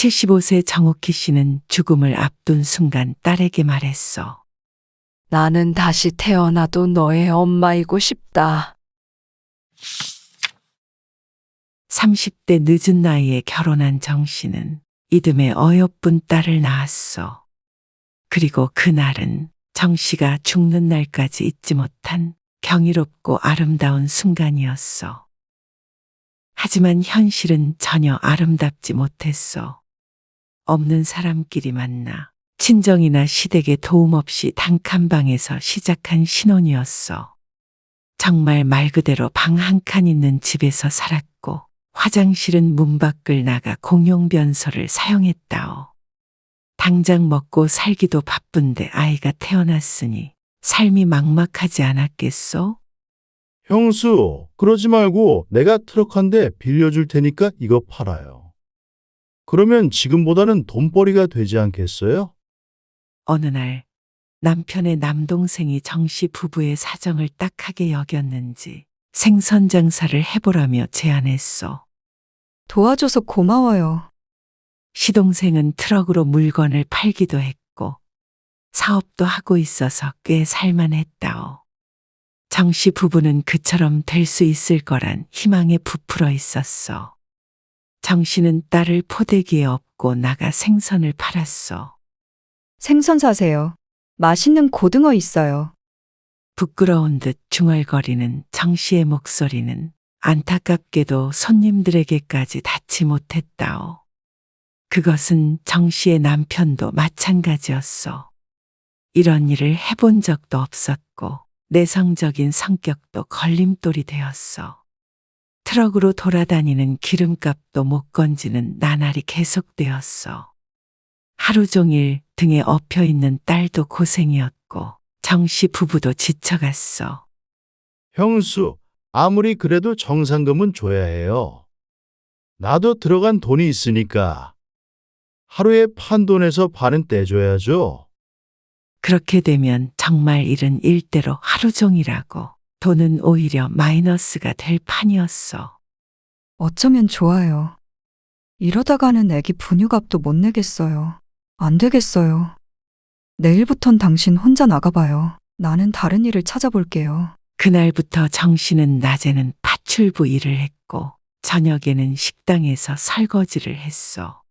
75세 정옥희 씨는 죽음을 앞둔 순간 딸에게 말했어. 나는 다시 태어나도 너의 엄마이고 싶다. 30대 늦은 나이에 결혼한 정 씨는 이듬해 어여쁜 딸을 낳았어. 그리고 그날은 정 씨가 죽는 날까지 잊지 못한 경이롭고 아름다운 순간이었어. 하지만 현실은 전혀 아름답지 못했어. 없는 사람끼리 만나 친정이나 시댁의 도움 없이 단칸방에서 시작한 신혼이었어. 정말 말 그대로 방 한 칸 있는 집에서 살았고 화장실은 문 밖을 나가 공용 변소를 사용했다오. 당장 먹고 살기도 바쁜데 아이가 태어났으니 삶이 막막하지 않았겠소? 형수, 그러지 말고 내가 트럭 한 대 빌려줄 테니까 이거 팔아요. 그러면 지금보다는 돈벌이가 되지 않겠어요? 어느 날 남편의 남동생이 정씨 부부의 사정을 딱하게 여겼는지 생선 장사를 해보라며 제안했어. 도와줘서 고마워요. 시동생은 트럭으로 물건을 팔기도 했고 사업도 하고 있어서 꽤 살만했다오. 정씨 부부는 그처럼 될 수 있을 거란 희망에 부풀어 있었어. 정씨는 딸을 포대기에 업고 나가 생선을 팔았어. 생선 사세요. 맛있는 고등어 있어요. 부끄러운 듯 중얼거리는 정씨의 목소리는 안타깝게도 손님들에게까지 닿지 못했다오. 그것은 정씨의 남편도 마찬가지였어. 이런 일을 해본 적도 없었고 내성적인 성격도 걸림돌이 되었어. 트럭으로 돌아다니는 기름값도 못 건지는 나날이 계속되었어. 하루 종일 등에 엎여 있는 딸도 고생이었고 정씨 부부도 지쳐갔어. 형수, 아무리 그래도 정상금은 줘야 해요. 나도 들어간 돈이 있으니까 하루에 판 돈에서 반은 떼줘야죠. 그렇게 되면 정말 일은 일대로 하루 종일하고 돈은 오히려 마이너스가 될 판이었어. 어쩌면 좋아요. 이러다가는 애기 분유값도 못 내겠어요. 안 되겠어요. 내일부턴 당신 혼자 나가봐요. 나는 다른 일을 찾아볼게요. 그날부터 정씨는 낮에는 파출부 일을 했고 저녁에는 식당에서 설거지를 했어.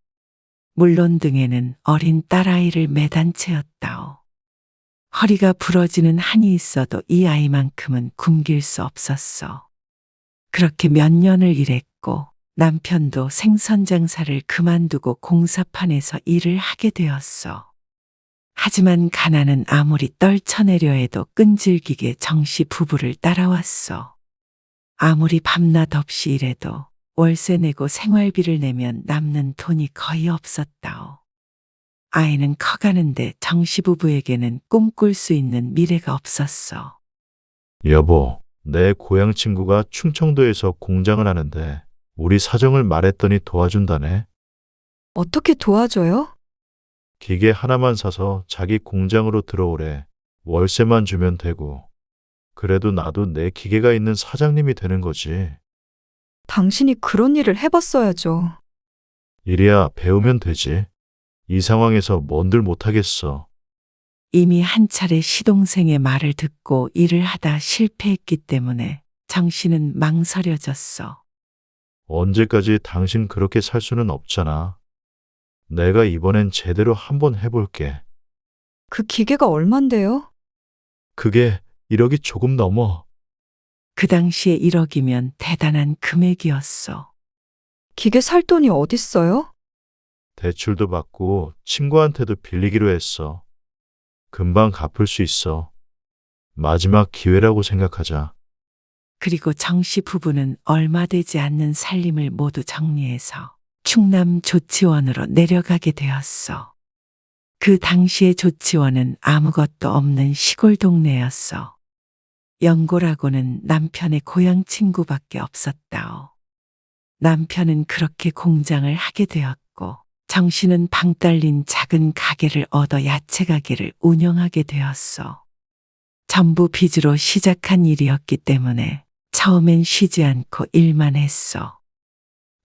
물론 등에는 어린 딸아이를 매단 채였다오. 허리가 부러지는 한이 있어도 이 아이만큼은 굶길 수 없었어. 그렇게 몇 년을 일했고 남편도 생선 장사를 그만두고 공사판에서 일을 하게 되었어. 하지만 가난은 아무리 떨쳐내려 해도 끈질기게 정씨 부부를 따라왔어. 아무리 밤낮 없이 일해도 월세 내고 생활비를 내면 남는 돈이 거의 없었다오. 아이는 커가는데 정씨 부부에게는 꿈꿀 수 있는 미래가 없었어. 여보, 내 고향 친구가 충청도에서 공장을 하는데 우리 사정을 말했더니 도와준다네. 어떻게 도와줘요? 기계 하나만 사서 자기 공장으로 들어오래. 월세만 주면 되고. 그래도 나도 내 기계가 있는 사장님이 되는 거지. 당신이 그런 일을 해봤어야죠. 이래야 배우면 되지. 이 상황에서 뭔들 못하겠어. 이미 한 차례 시동생의 말을 듣고 일을 하다 실패했기 때문에 정씨는 망설여졌어. 언제까지 당신 그렇게 살 수는 없잖아. 내가 이번엔 제대로 한번 해볼게. 그 기계가 얼만데요? 그게 1억이 조금 넘어. 그 당시에 1억이면 대단한 금액이었어. 기계 살 돈이 어딨어요? 대출도 받고 친구한테도 빌리기로 했어. 금방 갚을 수 있어. 마지막 기회라고 생각하자. 그리고 정씨 부부는 얼마 되지 않는 살림을 모두 정리해서 충남 조치원으로 내려가게 되었어. 그 당시의 조치원은 아무것도 없는 시골 동네였어. 영고라고는 남편의 고향 친구밖에 없었다오. 남편은 그렇게 공장을 하게 되었고 정씨는 방 딸린 작은 가게를 얻어 야채 가게를 운영하게 되었어. 전부 빚으로 시작한 일이었기 때문에 처음엔 쉬지 않고 일만 했어.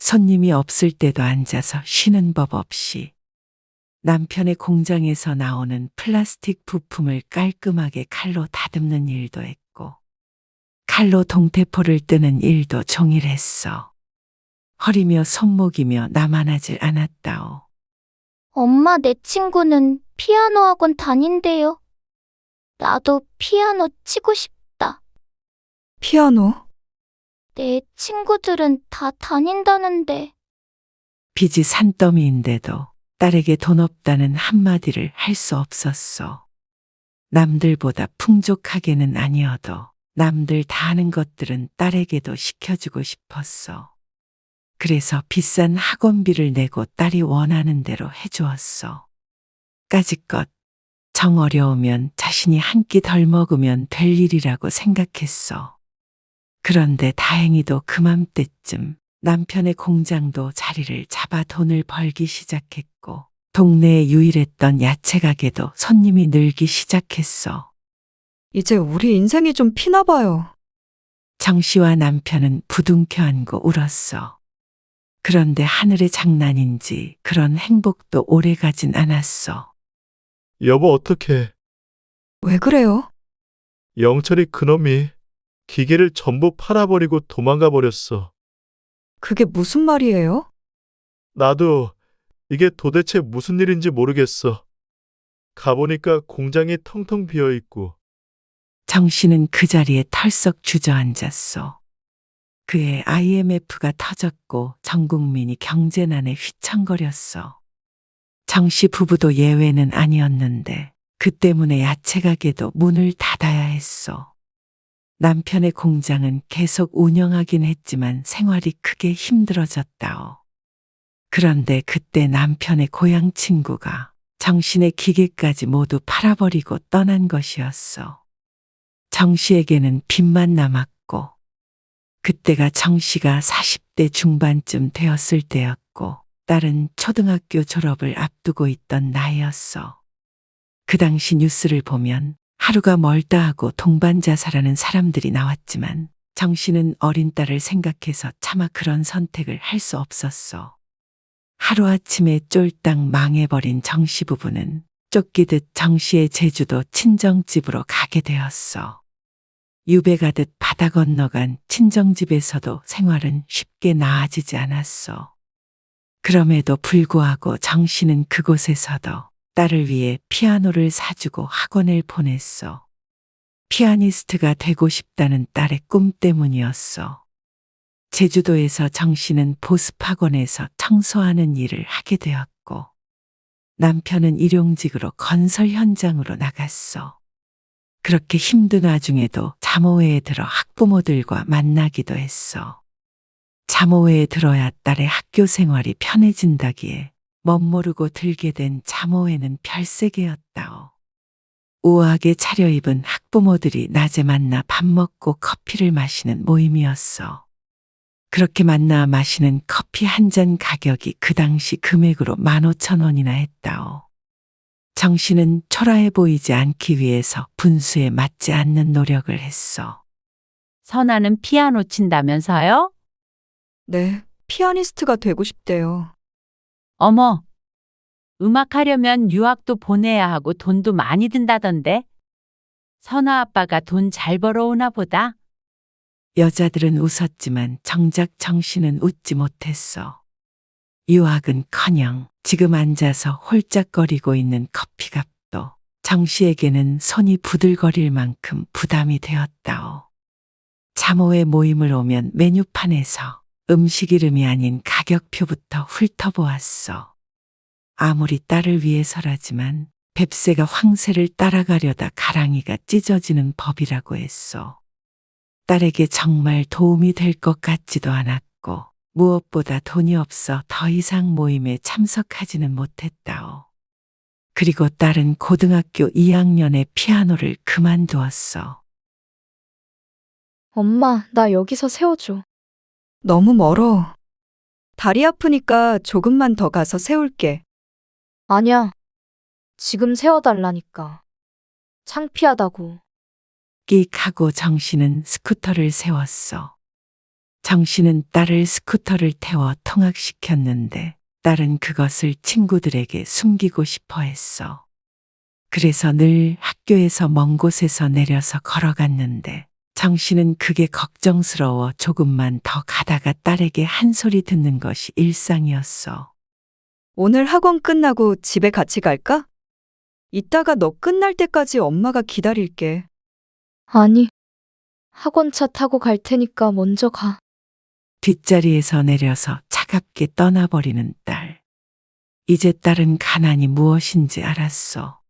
손님이 없을 때도 앉아서 쉬는 법 없이 남편의 공장에서 나오는 플라스틱 부품을 깔끔하게 칼로 다듬는 일도 했고, 칼로 동태포를 뜨는 일도 종일 했어. 허리며 손목이며 남아나질 않았다오. 엄마, 내 친구는 피아노 학원 다닌대요. 나도 피아노 치고 싶다. 피아노? 내 친구들은 다 다닌다는데. 빚이 산더미인데도 딸에게 돈 없다는 한마디를 할 수 없었어. 남들보다 풍족하게는 아니어도 남들 다 하는 것들은 딸에게도 시켜주고 싶었어. 그래서 비싼 학원비를 내고 딸이 원하는 대로 해주었어. 까짓것 정 어려우면 자신이 한 끼 덜 먹으면 될 일이라고 생각했어. 그런데 다행히도 그맘때쯤 남편의 공장도 자리를 잡아 돈을 벌기 시작했고, 동네에 유일했던 야채 가게도 손님이 늘기 시작했어. 이제 우리 인생이 좀 피나 봐요. 정 씨와 남편은 부둥켜 안고 울었어. 그런데 하늘의 장난인지 그런 행복도 오래 가진 않았어. 여보, 어떡해. 왜 그래요? 영철이 그놈이 기계를 전부 팔아버리고 도망가 버렸어. 그게 무슨 말이에요? 나도 이게 도대체 무슨 일인지 모르겠어. 가보니까 공장이 텅텅 비어 있고. 정 씨는 그 자리에 털썩 주저앉았어. 그해 IMF가 터졌고 전 국민이 경제난에 휘청거렸어. 정 씨 부부도 예외는 아니었는데 그 때문에 야채 가게도 문을 닫아야 했어. 남편의 공장은 계속 운영하긴 했지만 생활이 크게 힘들어졌다오. 그런데 그때 남편의 고향 친구가 정신의 기계까지 모두 팔아버리고 떠난 것이었어. 정 씨에게는 빚만 남았고, 그때가 정 씨가 40대 중반쯤 되었을 때였고, 딸은 초등학교 졸업을 앞두고 있던 나이였어. 그 당시 뉴스를 보면 하루가 멀다 하고 동반 자살하는 사람들이 나왔지만 정 씨는 어린 딸을 생각해서 차마 그런 선택을 할 수 없었어. 하루아침에 쫄딱 망해버린 정 씨 부부는 쫓기듯 정 씨의 제주도 친정집으로 가게 되었어. 유배 가듯 바다 건너간 친정집에서도 생활은 쉽게 나아지지 않았어. 그럼에도 불구하고 정 씨는 그곳에서도 딸을 위해 피아노를 사주고 학원을 보냈어. 피아니스트가 되고 싶다는 딸의 꿈 때문이었어. 제주도에서 정 씨는 보습학원에서 청소하는 일을 하게 되었고, 남편은 일용직으로 건설 현장으로 나갔어. 그렇게 힘든 와중에도 자모회에 들어 학부모들과 만나기도 했어. 자모회에 들어야 딸의 학교 생활이 편해진다기에 멋모르고 들게 된 자모회는 별세계였다오. 우아하게 차려입은 학부모들이 낮에 만나 밥 먹고 커피를 마시는 모임이었어. 그렇게 만나 마시는 커피 한 잔 가격이 그 당시 금액으로 15,000원이나 했다오. 정 씨는 초라해 보이지 않기 위해서 분수에 맞지 않는 노력을 했어. 선아는 피아노 친다면서요? 네, 피아니스트가 되고 싶대요. 어머, 음악하려면 유학도 보내야 하고 돈도 많이 든다던데? 선아 아빠가 돈 잘 벌어오나 보다. 여자들은 웃었지만 정작 정 씨는 웃지 못했어. 유학은커녕 지금 앉아서 홀짝거리고 있는 커피값도 정 씨에게는 손이 부들거릴 만큼 부담이 되었다오. 자모회 모임을 오면 메뉴판에서 음식 이름이 아닌 가격표부터 훑어보았어. 아무리 딸을 위해서라지만 뱁새가 황새를 따라가려다 가랑이가 찢어지는 법이라고 했어. 딸에게 정말 도움이 될 것 같지도 않았고, 무엇보다 돈이 없어 더 이상 모임에 참석하지는 못했다오. 그리고 딸은 고등학교 2학년에 피아노를 그만두었어. 엄마, 나 여기서 세워줘. 너무 멀어. 다리 아프니까 조금만 더 가서 세울게. 아니야. 지금 세워달라니까. 창피하다고. 끽 하고 정 씨는 스쿠터를 세웠어. 정 씨는 딸을 스쿠터를 태워 통학시켰는데 딸은 그것을 친구들에게 숨기고 싶어 했어. 그래서 늘 학교에서 먼 곳에서 내려서 걸어갔는데 정 씨는 그게 걱정스러워 조금만 더 가다가 딸에게 한 소리 듣는 것이 일상이었어. 오늘 학원 끝나고 집에 같이 갈까? 이따가 너 끝날 때까지 엄마가 기다릴게. 아니, 학원차 타고 갈 테니까 먼저 가. 뒷자리에서 내려서 차갑게 떠나버리는 딸. 이제 딸은 가난이 무엇인지 알았어.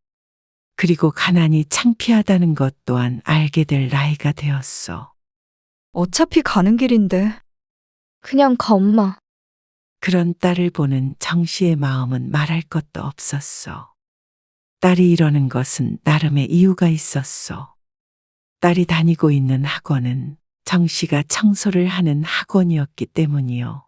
그리고 가난이 창피하다는 것 또한 알게 될 나이가 되었어. 어차피 가는 길인데. 그냥 가, 엄마. 그런 딸을 보는 정 씨의 마음은 말할 것도 없었어. 딸이 이러는 것은 나름의 이유가 있었어. 딸이 다니고 있는 학원은 정 씨가 청소를 하는 학원이었기 때문이요.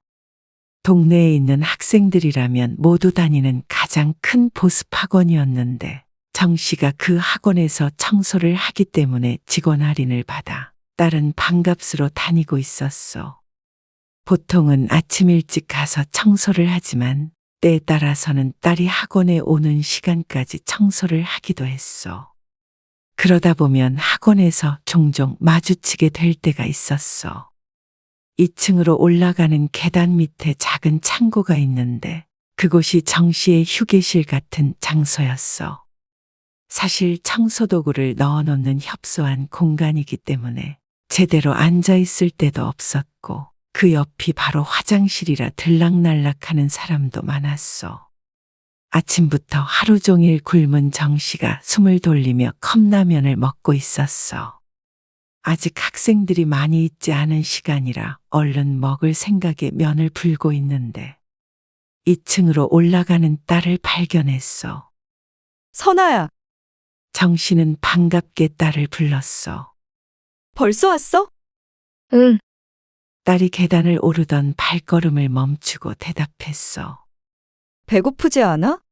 동네에 있는 학생들이라면 모두 다니는 가장 큰 보습 학원이었는데 정 씨가 그 학원에서 청소를 하기 때문에 직원 할인을 받아 딸은 반값으로 다니고 있었어. 보통은 아침 일찍 가서 청소를 하지만 때에 따라서는 딸이 학원에 오는 시간까지 청소를 하기도 했어. 그러다 보면 학원에서 종종 마주치게 될 때가 있었어. 2층으로 올라가는 계단 밑에 작은 창고가 있는데 그곳이 정 씨의 휴게실 같은 장소였어. 사실 청소도구를 넣어놓는 협소한 공간이기 때문에 제대로 앉아 있을 때도 없었고 그 옆이 바로 화장실이라 들락날락하는 사람도 많았어. 아침부터 하루 종일 굶은 정 씨가 숨을 돌리며 컵라면을 먹고 있었어. 아직 학생들이 많이 있지 않은 시간이라 얼른 먹을 생각에 면을 불고 있는데 2층으로 올라가는 딸을 발견했어. 선아야, 정 씨는 반갑게 딸을 불렀어. 벌써 왔어? 응, 딸이 계단을 오르던 발걸음을 멈추고 대답했어. 배고프지 않아?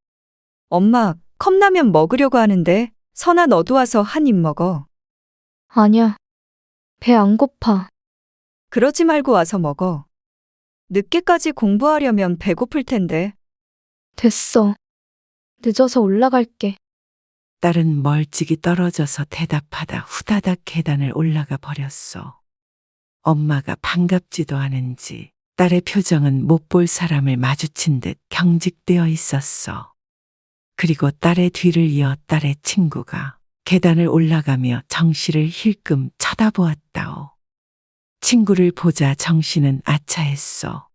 엄마, 컵라면 먹으려고 하는데 선아 너도 와서 한 입 먹어. 아니야. 배 안 고파. 그러지 말고 와서 먹어. 늦게까지 공부하려면 배고플 텐데. 됐어. 늦어서 올라갈게. 딸은 멀찍이 떨어져서 대답하다 후다닥 계단을 올라가 버렸어. 엄마가 반갑지도 않은지 딸의 표정은 못 볼 사람을 마주친 듯 경직되어 있었어. 그리고 딸의 뒤를 이어 딸의 친구가 계단을 올라가며 정 씨를 힐끔 쳐다보았다오. 친구를 보자 정 씨는 아차했어.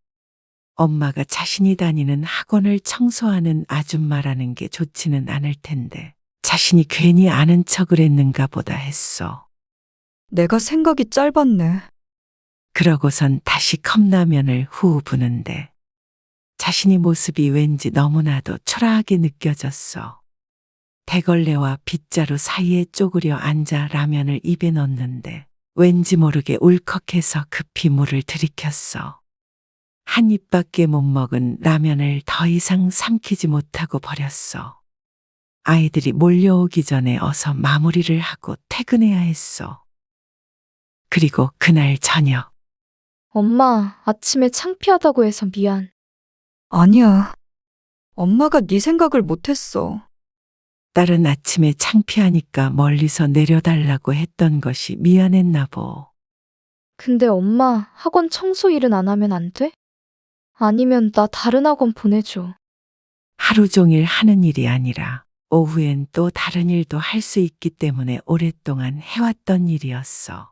엄마가 자신이 다니는 학원을 청소하는 아줌마라는 게 좋지는 않을 텐데 자신이 괜히 아는 척을 했는가 보다 했어. 내가 생각이 짧았네. 그러고선 다시 컵라면을 후후 부는데 자신의 모습이 왠지 너무나도 초라하게 느껴졌어. 대걸레와 빗자루 사이에 쪼그려 앉아 라면을 입에 넣는데 왠지 모르게 울컥해서 급히 물을 들이켰어. 한 입밖에 못 먹은 라면을 더 이상 삼키지 못하고 버렸어. 아이들이 몰려오기 전에 어서 마무리를 하고 퇴근해야 했어. 그리고 그날 저녁 엄마, 아침에 창피하다고 해서 미안. 아니야. 엄마가 네 생각을 못했어. 딸은 아침에 창피하니까 멀리서 내려달라고 했던 것이 미안했나 보. 근데 엄마, 학원 청소 일은 안 하면 안 돼? 아니면 나 다른 학원 보내줘. 하루 종일 하는 일이 아니라 오후엔 또 다른 일도 할 수 있기 때문에 오랫동안 해왔던 일이었어.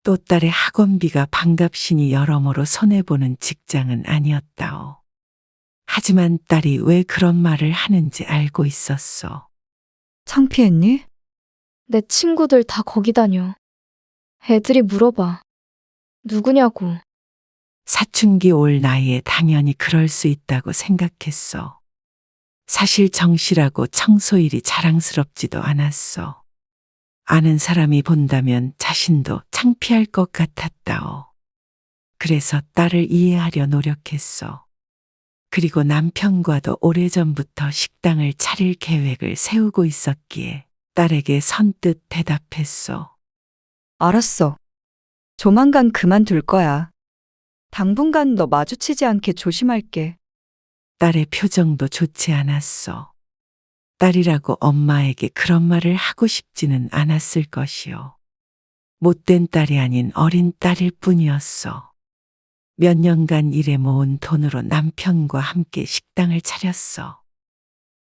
또 딸의 학원비가 반값이니 여러모로 손해보는 직장은 아니었다오. 하지만 딸이 왜 그런 말을 하는지 알고 있었어. 창피했니? 내 친구들 다 거기 다녀. 애들이 물어봐. 누구냐고. 사춘기 올 나이에 당연히 그럴 수 있다고 생각했어. 사실 정 씨라고 청소일이 자랑스럽지도 않았어. 아는 사람이 본다면 자신도 창피할 것 같았다오. 그래서 딸을 이해하려 노력했어. 그리고 남편과도 오래전부터 식당을 차릴 계획을 세우고 있었기에 딸에게 선뜻 대답했어. 알았어. 조만간 그만둘 거야. 당분간 너 마주치지 않게 조심할게. 딸의 표정도 좋지 않았어. 딸이라고 엄마에게 그런 말을 하고 싶지는 않았을 것이요. 못된 딸이 아닌 어린 딸일 뿐이었어. 몇 년간 일해 모은 돈으로 남편과 함께 식당을 차렸어.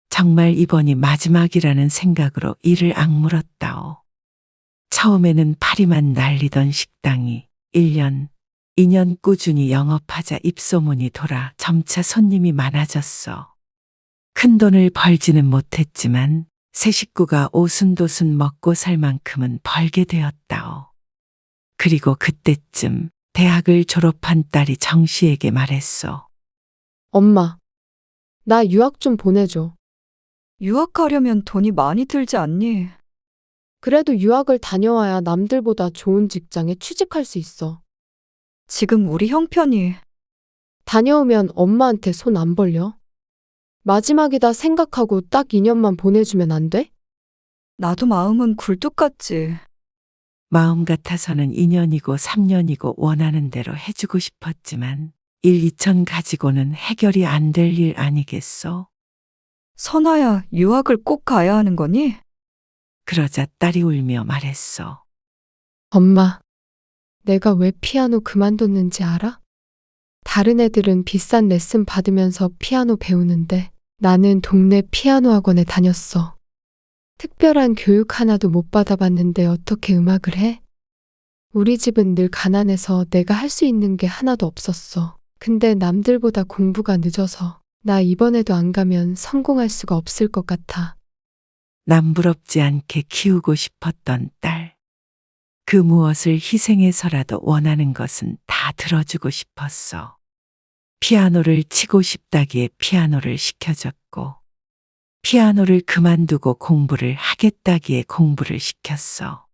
정말 이번이 마지막이라는 생각으로 이를 악물었다오. 처음에는 파리만 날리던 식당이 1년, 2년 꾸준히 영업하자 입소문이 돌아 점차 손님이 많아졌어. 큰 돈을 벌지는 못했지만 세 식구가 오순도순 먹고 살 만큼은 벌게 되었다오. 그리고 그때쯤 대학을 졸업한 딸이 정 씨에게 말했어. 엄마, 나 유학 좀 보내줘. 유학하려면 돈이 많이 들지 않니? 그래도 유학을 다녀와야 남들보다 좋은 직장에 취직할 수 있어. 지금 우리 형편이 다녀오면 엄마한테 손 안 벌려? 마지막이다 생각하고 딱 2년만 보내주면 안 돼? 나도 마음은 굴뚝 같지. 마음 같아서는 2년이고 3년이고 원하는 대로 해주고 싶었지만 1, 2천 가지고는 해결이 안 될 일 아니겠어? 선아야, 유학을 꼭 가야 하는 거니? 그러자 딸이 울며 말했어. 엄마, 내가 왜 피아노 그만뒀는지 알아? 다른 애들은 비싼 레슨 받으면서 피아노 배우는데 나는 동네 피아노 학원에 다녔어. 특별한 교육 하나도 못 받아봤는데 어떻게 음악을 해? 우리 집은 늘 가난해서 내가 할 수 있는 게 하나도 없었어. 근데 남들보다 공부가 늦어서 나 이번에도 안 가면 성공할 수가 없을 것 같아. 남부럽지 않게 키우고 싶었던 딸. 그 무엇을 희생해서라도 원하는 것은 다 들어주고 싶었어. 피아노를 치고 싶다기에 피아노를 시켜줬고, 피아노를 그만두고 공부를 하겠다기에 공부를 시켰어.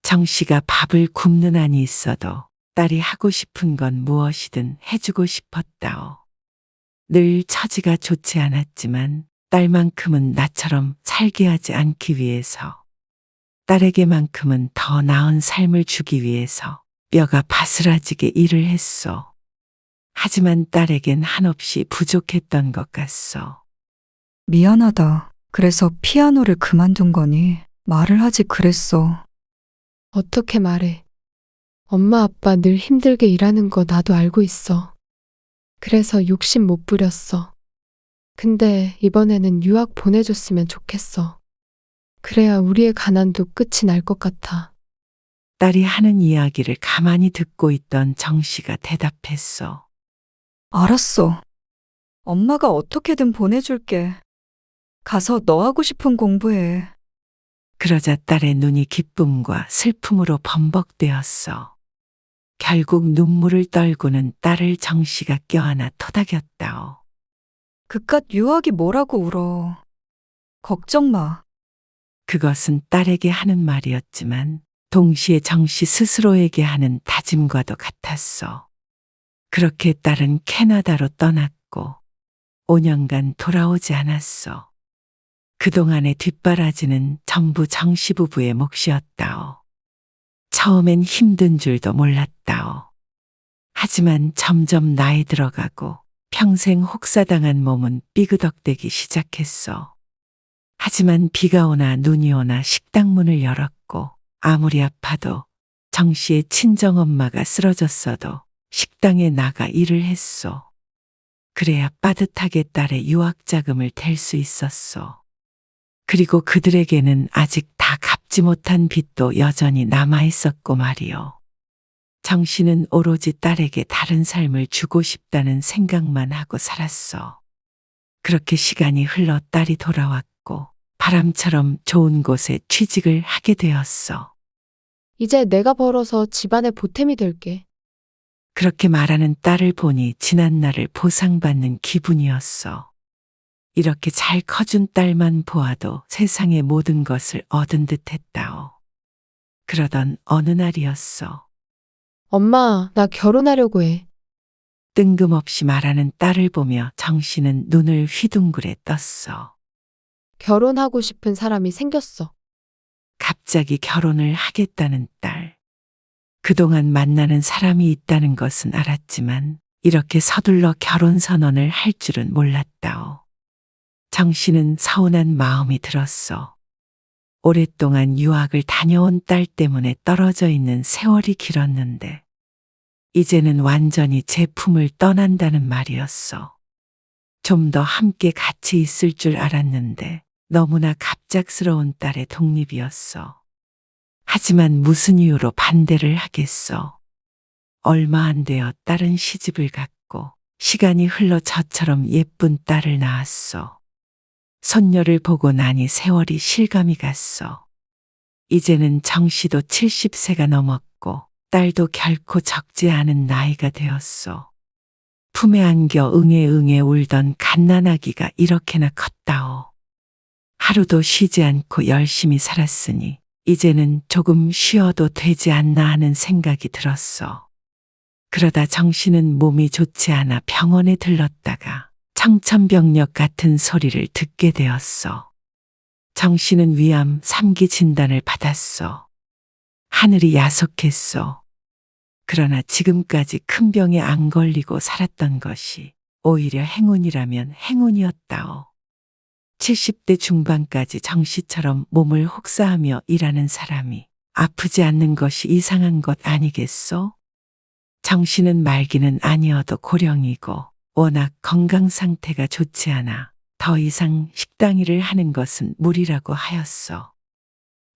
정 씨가 밥을 굶는 한이 있어도 딸이 하고 싶은 건 무엇이든 해주고 싶었다오. 늘 처지가 좋지 않았지만 딸만큼은 나처럼 살게 하지 않기 위해서, 딸에게만큼은 더 나은 삶을 주기 위해서 뼈가 바스라지게 일을 했어. 하지만 딸에겐 한없이 부족했던 것 같소. 미안하다. 그래서 피아노를 그만둔 거니? 말을 하지 그랬어. 어떻게 말해? 엄마 아빠 늘 힘들게 일하는 거 나도 알고 있어. 그래서 욕심 못 부렸어. 근데 이번에는 유학 보내줬으면 좋겠어. 그래야 우리의 가난도 끝이 날 것 같아. 딸이 하는 이야기를 가만히 듣고 있던 정 씨가 대답했어. 알았어. 엄마가 어떻게든 보내줄게. 가서 너 하고 싶은 공부해. 그러자 딸의 눈이 기쁨과 슬픔으로 범벅되었어. 결국 눈물을 떨고는 딸을 정 씨가 껴안아 토닥였다오. 그깟 유학이 뭐라고 울어. 걱정 마. 그것은 딸에게 하는 말이었지만 동시에 정 씨 스스로에게 하는 다짐과도 같았어. 그렇게 딸은 캐나다로 떠났고 5년간 돌아오지 않았어. 그동안의 뒷바라지는 전부 정 씨 부부의 몫이었다오. 처음엔 힘든 줄도 몰랐다오. 하지만 점점 나이 들어가고 평생 혹사당한 몸은 삐그덕대기 시작했어. 하지만 비가 오나 눈이 오나 식당 문을 열었고 아무리 아파도 정 씨의 친정엄마가 쓰러졌어도 식당에 나가 일을 했소. 그래야 빠듯하게 딸의 유학 자금을 댈 수 있었소. 그리고 그들에게는 아직 다 갚지 못한 빚도 여전히 남아 있었고 말이요. 정 씨는 오로지 딸에게 다른 삶을 주고 싶다는 생각만 하고 살았어. 그렇게 시간이 흘러 딸이 돌아왔고 바람처럼 좋은 곳에 취직을 하게 되었어. 이제 내가 벌어서 집안의 보탬이 될게. 그렇게 말하는 딸을 보니 지난날을 보상받는 기분이었어. 이렇게 잘 커준 딸만 보아도 세상의 모든 것을 얻은 듯 했다오. 그러던 어느 날이었어. 엄마, 나 결혼하려고 해. 뜬금없이 말하는 딸을 보며 정 씨는 눈을 휘둥그레 떴어. 결혼하고 싶은 사람이 생겼어. 갑자기 결혼을 하겠다는 딸. 그동안 만나는 사람이 있다는 것은 알았지만 이렇게 서둘러 결혼 선언을 할 줄은 몰랐다오. 정 씨는 서운한 마음이 들었어. 오랫동안 유학을 다녀온 딸 때문에 떨어져 있는 세월이 길었는데 이제는 완전히 제 품을 떠난다는 말이었어. 좀 더 함께 같이 있을 줄 알았는데 너무나 갑작스러운 딸의 독립이었어. 하지만 무슨 이유로 반대를 하겠어. 얼마 안 되어 딸은 시집을 갔고 시간이 흘러 저처럼 예쁜 딸을 낳았어. 손녀를 보고 나니 세월이 실감이 갔어. 이제는 정 씨도 70세가 넘었고 딸도 결코 적지 않은 나이가 되었어. 품에 안겨 응애응애 울던 갓난아기가 이렇게나 컸다오. 하루도 쉬지 않고 열심히 살았으니 이제는 조금 쉬어도 되지 않나 하는 생각이 들었어. 그러다 정 씨는 몸이 좋지 않아 병원에 들렀다가 청천벽력 같은 소리를 듣게 되었어. 정 씨는 위암 3기 진단을 받았어. 하늘이 야속했어. 그러나 지금까지 큰 병에 안 걸리고 살았던 것이 오히려 행운이라면 행운이었다오. 70대 중반까지 정 씨처럼 몸을 혹사하며 일하는 사람이 아프지 않는 것이 이상한 것 아니겠소? 정 씨는 말기는 아니어도 고령이고 워낙 건강 상태가 좋지 않아 더 이상 식당 일을 하는 것은 무리라고 하였어.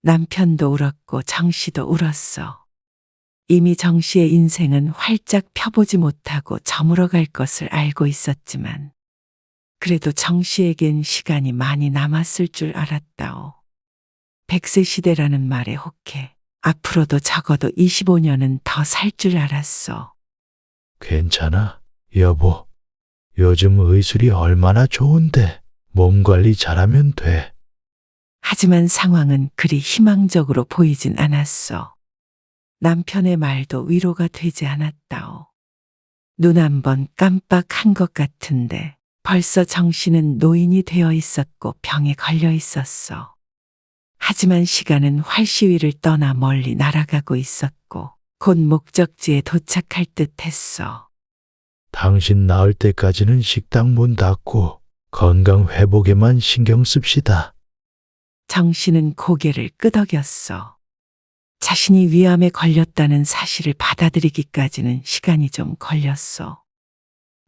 남편도 울었고 정 씨도 울었어. 이미 정 씨의 인생은 활짝 펴보지 못하고 저물어갈 것을 알고 있었지만 그래도 정 씨에겐 시간이 많이 남았을 줄 알았다오. 100세 시대라는 말에 혹해 앞으로도 적어도 25년은 더 살 줄 알았어. 괜찮아, 여보. 요즘 의술이 얼마나 좋은데 몸 관리 잘하면 돼. 하지만 상황은 그리 희망적으로 보이진 않았어. 남편의 말도 위로가 되지 않았다오. 눈 한 번 깜빡한 것 같은데 벌써 정 씨는 노인이 되어 있었고 병에 걸려 있었어. 하지만 시간은 활시위를 떠나 멀리 날아가고 있었고 곧 목적지에 도착할 듯 했어. 당신 나을 때까지는 식당 문 닫고 건강 회복에만 신경 씁시다. 정 씨는 고개를 끄덕였어. 자신이 위암에 걸렸다는 사실을 받아들이기까지는 시간이 좀 걸렸어.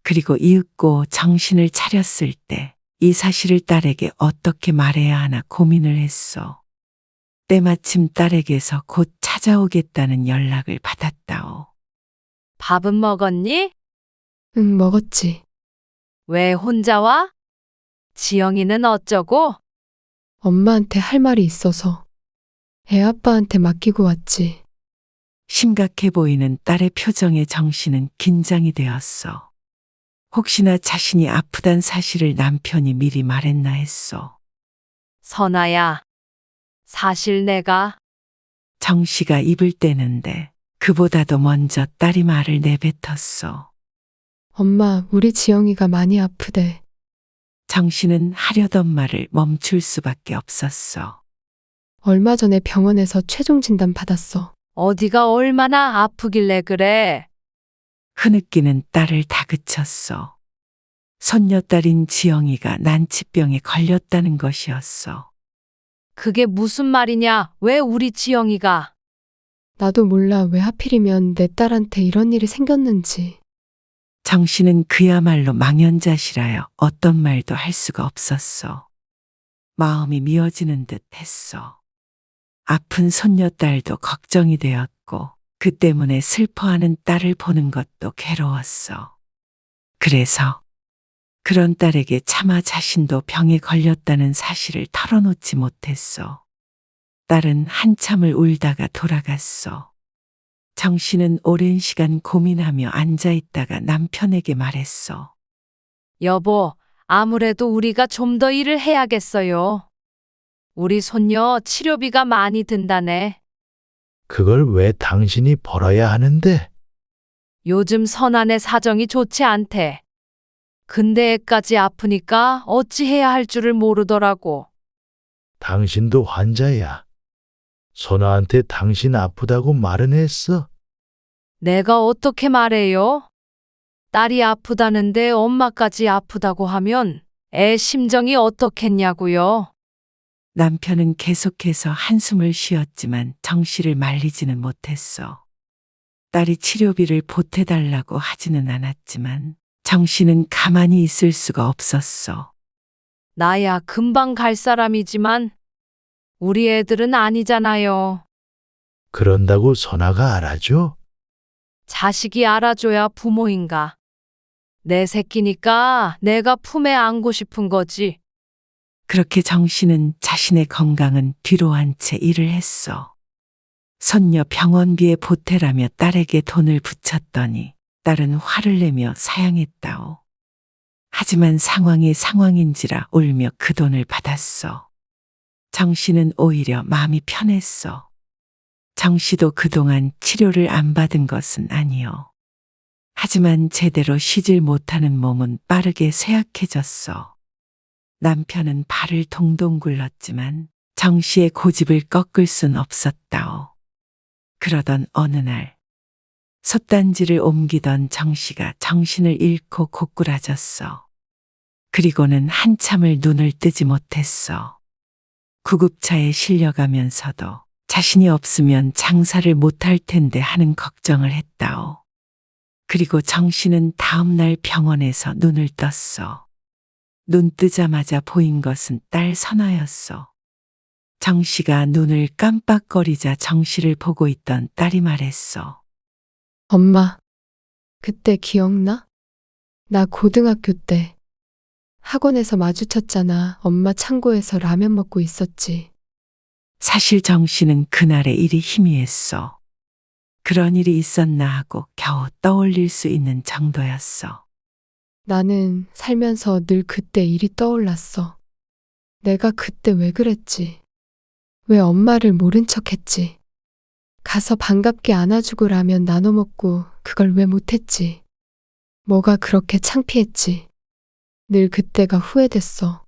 그리고 이윽고 정신을 차렸을 때 이 사실을 딸에게 어떻게 말해야 하나 고민을 했어. 때마침 딸에게서 곧 찾아오겠다는 연락을 받았다오. 밥은 먹었니? 응, 먹었지. 왜 혼자 와? 지영이는 어쩌고? 엄마한테 할 말이 있어서 애 아빠한테 맡기고 왔지. 심각해 보이는 딸의 표정에 정 씨는 긴장이 되었어. 혹시나 자신이 아프단 사실을 남편이 미리 말했나 했어. 선아야, 사실 내가 정 씨가 입을 떼는데 그보다도 먼저 딸이 말을 내뱉었어. 엄마, 우리 지영이가 많이 아프대. 정 씨는 하려던 말을 멈출 수밖에 없었어. 얼마 전에 병원에서 최종 진단 받았어. 어디가 얼마나 아프길래 그래? 흐느끼는 딸을 다그쳤어. 손녀딸인 지영이가 난치병에 걸렸다는 것이었어. 그게 무슨 말이냐? 왜 우리 지영이가? 나도 몰라 왜 하필이면 내 딸한테 이런 일이 생겼는지. 정 씨는 그야말로 망연자실하여 어떤 말도 할 수가 없었어. 마음이 미어지는 듯 했어. 아픈 손녀딸도 걱정이 되었고 그 때문에 슬퍼하는 딸을 보는 것도 괴로웠어. 그래서 그런 딸에게 차마 자신도 병에 걸렸다는 사실을 털어놓지 못했어. 딸은 한참을 울다가 돌아갔어. 정 씨는 오랜 시간 고민하며 앉아있다가 남편에게 말했어. 여보, 아무래도 우리가 좀 더 일을 해야겠어요. 우리 손녀 치료비가 많이 든다네. 그걸 왜 당신이 벌어야 하는데? 요즘 선아네 사정이 좋지 않대. 근데 애까지 아프니까 어찌해야 할 줄을 모르더라고. 당신도 환자야. 선아한테 당신 아프다고 말은 했어. 내가 어떻게 말해요? 딸이 아프다는데 엄마까지 아프다고 하면 애 심정이 어떻겠냐고요? 남편은 계속해서 한숨을 쉬었지만 정씨를 말리지는 못했어. 딸이 치료비를 보태달라고 하지는 않았지만 정씨는 가만히 있을 수가 없었어. 나야 금방 갈 사람이지만 우리 애들은 아니잖아요. 그런다고 선아가 알아줘? 자식이 알아줘야 부모인가. 내 새끼니까 내가 품에 안고 싶은 거지. 그렇게 정씨는 자신의 건강은 뒤로 한 채 일을 했어. 손녀 병원비에 보태라며 딸에게 돈을 붙였더니 딸은 화를 내며 사양했다오. 하지만 상황이 상황인지라 울며 그 돈을 받았어. 정씨는 오히려 마음이 편했어. 정씨도 그동안 치료를 안 받은 것은 아니요. 하지만 제대로 쉬질 못하는 몸은 빠르게 쇠약해졌어. 남편은 발을 동동 굴렀지만 정씨의 고집을 꺾을 순 없었다오. 그러던 어느 날 솥단지를 옮기던 정씨가 정신을 잃고 고꾸라졌어. 그리고는 한참을 눈을 뜨지 못했어. 구급차에 실려가면서도 자신이 없으면 장사를 못할 텐데 하는 걱정을 했다오. 그리고 정씨는 다음날 병원에서 눈을 떴어. 눈 뜨자마자 보인 것은 딸 선아였어. 정씨가 눈을 깜빡거리자 정씨를 보고 있던 딸이 말했어. 엄마, 그때 기억나? 나 고등학교 때 학원에서 마주쳤잖아. 엄마 창고에서 라면 먹고 있었지. 사실 정씨는 그날의 일이 희미했어. 그런 일이 있었나 하고 겨우 떠올릴 수 있는 정도였어. 나는 살면서 늘 그때 일이 떠올랐어. 내가 그때 왜 그랬지? 왜 엄마를 모른 척 했지? 가서 반갑게 안아주고 라면 나눠 먹고 그걸 왜 못했지? 뭐가 그렇게 창피했지? 늘 그때가 후회됐어.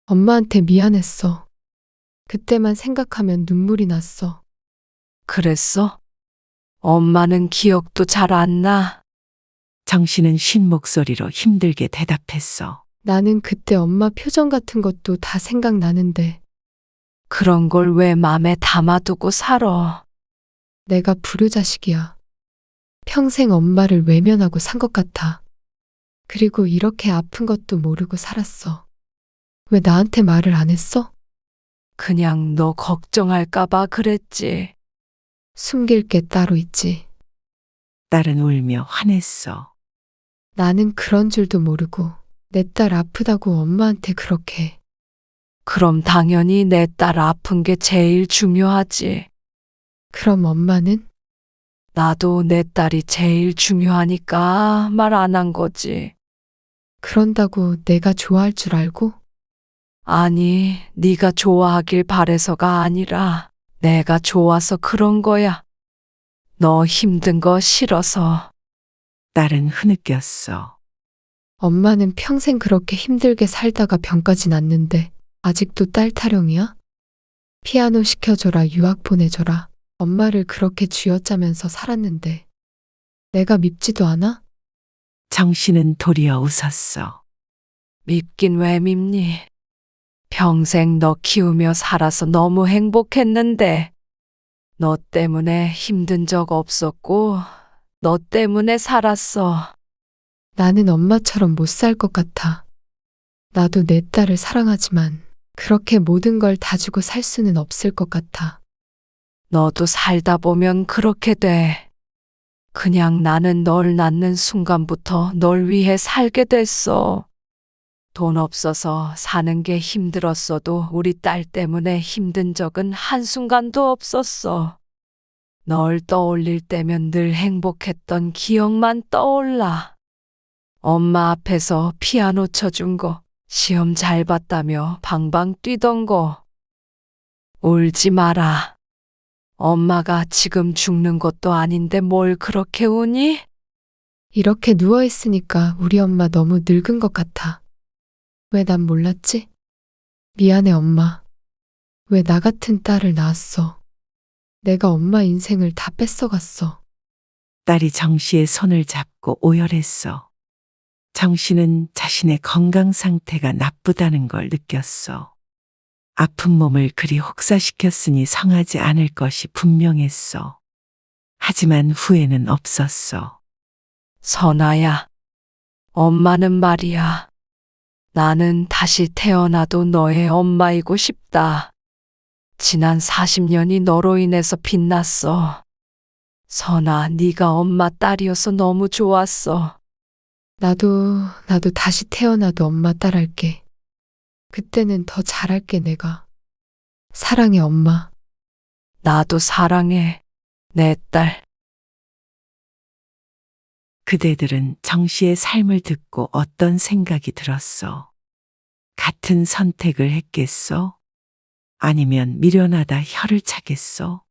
엄마한테 미안했어. 그때만 생각하면 눈물이 났어. 그랬어? 엄마는 기억도 잘 안 나. 정씨는 쉰 목소리로 힘들게 대답했어. 나는 그때 엄마 표정 같은 것도 다 생각나는데 그런 걸 왜 맘에 담아두고 살아? 내가 불효자식이야. 평생 엄마를 외면하고 산 것 같아. 그리고 이렇게 아픈 것도 모르고 살았어. 왜 나한테 말을 안 했어? 그냥 너 걱정할까봐 그랬지. 숨길 게 따로 있지. 딸은 울며 화냈어. 나는 그런 줄도 모르고 내 딸 아프다고 엄마한테 그렇게. 그럼 당연히 내 딸 아픈 게 제일 중요하지. 그럼 엄마는? 나도 내 딸이 제일 중요하니까 말 안 한 거지. 그런다고 내가 좋아할 줄 알고? 아니, 네가 좋아하길 바래서가 아니라 내가 좋아서 그런 거야. 너 힘든 거 싫어서. 딸은 흐느꼈어. 엄마는 평생 그렇게 힘들게 살다가 병까지 났는데 아직도 딸 타령이야? 피아노 시켜줘라, 유학 보내줘라. 엄마를 그렇게 쥐어짜면서 살았는데 내가 밉지도 않아? 정씨는 도리어 웃었어. 밉긴 왜 밉니? 평생 너 키우며 살아서 너무 행복했는데 너 때문에 힘든 적 없었고 너 때문에 살았어. 나는 엄마처럼 못 살 것 같아. 나도 내 딸을 사랑하지만 그렇게 모든 걸 다 주고 살 수는 없을 것 같아. 너도 살다 보면 그렇게 돼. 그냥 나는 널 낳는 순간부터 널 위해 살게 됐어. 돈 없어서 사는 게 힘들었어도 우리 딸 때문에 힘든 적은 한순간도 없었어. 널 떠올릴 때면 늘 행복했던 기억만 떠올라. 엄마 앞에서 피아노 쳐준 거, 시험 잘 봤다며 방방 뛰던 거. 울지 마라. 엄마가 지금 죽는 것도 아닌데 뭘 그렇게 우니? 이렇게 누워있으니까 우리 엄마 너무 늙은 것 같아. 왜 난 몰랐지? 미안해, 엄마. 왜 나 같은 딸을 낳았어? 내가 엄마 인생을 다 뺏어갔어. 딸이 정 씨의 손을 잡고 오열했어. 정 씨는 자신의 건강 상태가 나쁘다는 걸 느꼈어. 아픈 몸을 그리 혹사시켰으니 성하지 않을 것이 분명했어. 하지만 후회는 없었어. 선아야, 엄마는 말이야. 나는 다시 태어나도 너의 엄마이고 싶다. 지난 40년이 너로 인해서 빛났어. 선아, 네가 엄마 딸이어서 너무 좋았어. 나도 다시 태어나도 엄마 딸할게. 그때는 더 잘할게, 내가. 사랑해, 엄마. 나도 사랑해, 내 딸. 그대들은 정 씨의 삶을 듣고 어떤 생각이 들었어? 같은 선택을 했겠어? 아니면 미련하다 혀를 차겠어?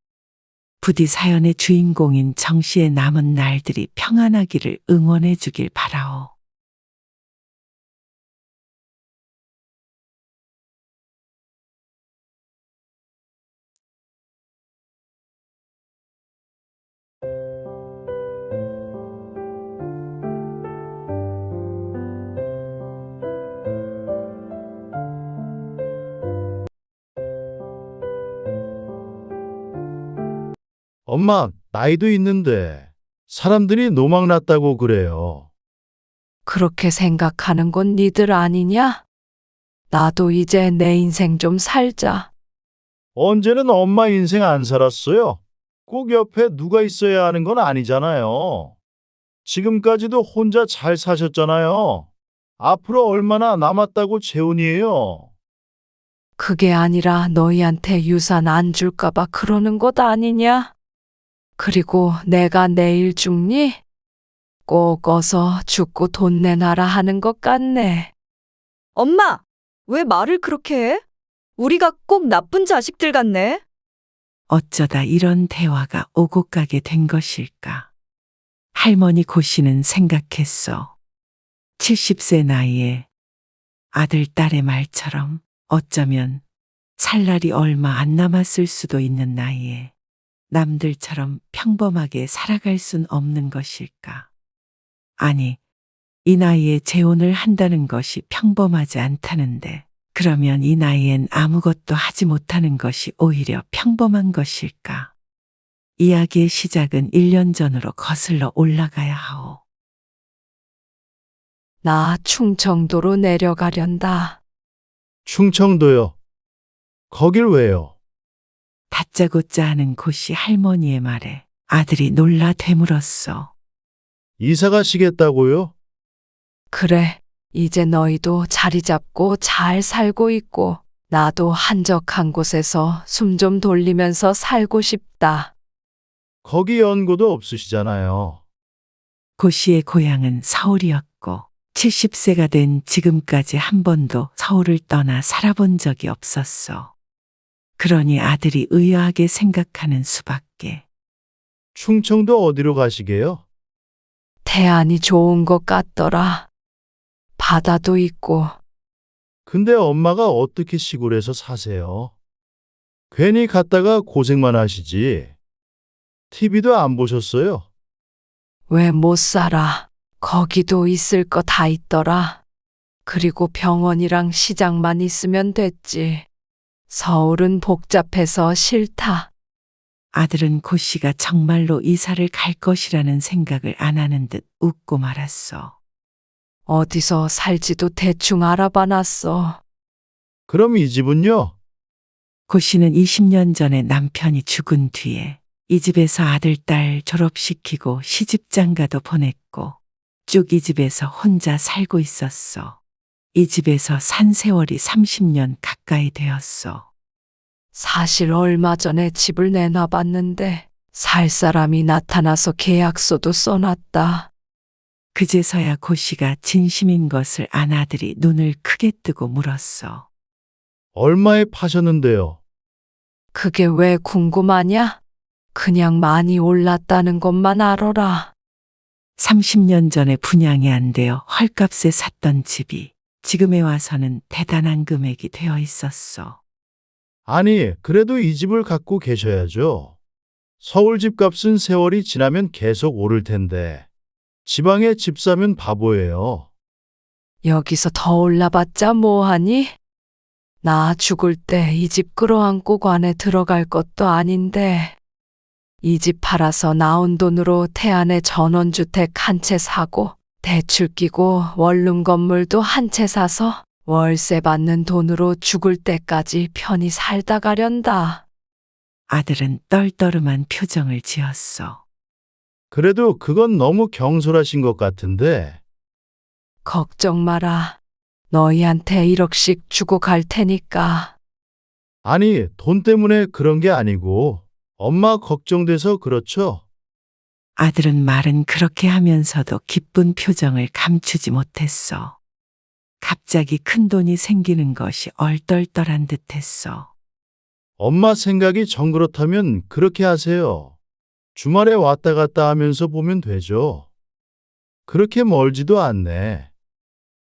부디 사연의 주인공인 정 씨의 남은 날들이 평안하기를 응원해 주길 바라오. 엄마, 나이도 있는데 사람들이 노망 났다고 그래요. 그렇게 생각하는 건 니들 아니냐? 나도 이제 내 인생 좀 살자. 언제는 엄마 인생 안 살았어요? 꼭 옆에 누가 있어야 하는 건 아니잖아요. 지금까지도 혼자 잘 사셨잖아요. 앞으로 얼마나 남았다고 재혼이에요. 그게 아니라 너희한테 유산 안 줄까봐 그러는 것 아니냐? 그리고 내가 내일 죽니? 꼭 어서 죽고 돈 내놔라 하는 것 같네. 엄마, 왜 말을 그렇게 해? 우리가 꼭 나쁜 자식들 같네. 어쩌다 이런 대화가 오고 가게 된 것일까? 할머니 고 씨는 생각했어. 70세 나이에 아들, 딸의 말처럼 어쩌면 살 날이 얼마 안 남았을 수도 있는 나이에 남들처럼 평범하게 살아갈 순 없는 것일까? 아니, 이 나이에 재혼을 한다는 것이 평범하지 않다는데, 그러면 이 나이엔 아무것도 하지 못하는 것이 오히려 평범한 것일까? 이야기의 시작은 1년 전으로 거슬러 올라가야 하오. 나 충청도로 내려가련다. 충청도요. 거길 왜요? 다짜고짜 하는 고씨 할머니의 말에 아들이 놀라 되물었어. 이사 가시겠다고요? 그래, 이제 너희도 자리 잡고 잘 살고 있고, 나도 한적한 곳에서 숨 좀 돌리면서 살고 싶다. 거기 연고도 없으시잖아요. 고씨의 고향은 서울이었고 70세가 된 지금까지 한 번도 서울을 떠나 살아본 적이 없었어. 그러니 아들이 의아하게 생각하는 수밖에. 충청도 어디로 가시게요? 태안이 좋은 것 같더라. 바다도 있고. 근데 엄마가 어떻게 시골에서 사세요? 괜히 갔다가 고생만 하시지. TV도 안 보셨어요? 왜 못 살아? 거기도 있을 거 다 있더라. 그리고 병원이랑 시장만 있으면 됐지. 서울은 복잡해서 싫다. 아들은 고씨가 정말로 이사를 갈 것이라는 생각을 안 하는 듯 웃고 말았어. 어디서 살지도 대충 알아봐 놨어. 그럼 이 집은요? 고씨는 20년 전에 남편이 죽은 뒤에 이 집에서 아들, 딸 졸업시키고 시집장가도 보냈고 쭉 이 집에서 혼자 살고 있었어. 이 집에서 산 세월이 30년 가까이 되었어. 사실 얼마 전에 집을 내놔봤는데 살 사람이 나타나서 계약서도 써놨다. 그제서야 고씨가 진심인 것을 안 아들이 눈을 크게 뜨고 물었어. 얼마에 파셨는데요? 그게 왜 궁금하냐? 그냥 많이 올랐다는 것만 알아라. 30년 전에 분양이 안 되어 헐값에 샀던 집이 지금에 와서는 대단한 금액이 되어 있었어. 아니, 그래도 이 집을 갖고 계셔야죠. 서울 집값은 세월이 지나면 계속 오를 텐데 지방에 집 사면 바보예요. 여기서 더 올라봤자 뭐하니? 나 죽을 때 이 집 끌어안고 관에 들어갈 것도 아닌데. 이 집 팔아서 나온 돈으로 태안에 전원주택 한 채 사고 대출 끼고 원룸 건물도 한 채 사서 월세 받는 돈으로 죽을 때까지 편히 살다 가련다. 아들은 떨떠름한 표정을 지었어. 그래도 그건 너무 경솔하신 것 같은데. 걱정 마라. 너희한테 1억씩 주고 갈 테니까. 아니, 돈 때문에 그런 게 아니고 엄마 걱정돼서 그렇죠. 아들은 말은 그렇게 하면서도 기쁜 표정을 감추지 못했어. 갑자기 큰 돈이 생기는 것이 얼떨떨한 듯했어. 엄마 생각이 정 그렇다면 그렇게 하세요. 주말에 왔다 갔다 하면서 보면 되죠. 그렇게 멀지도 않네.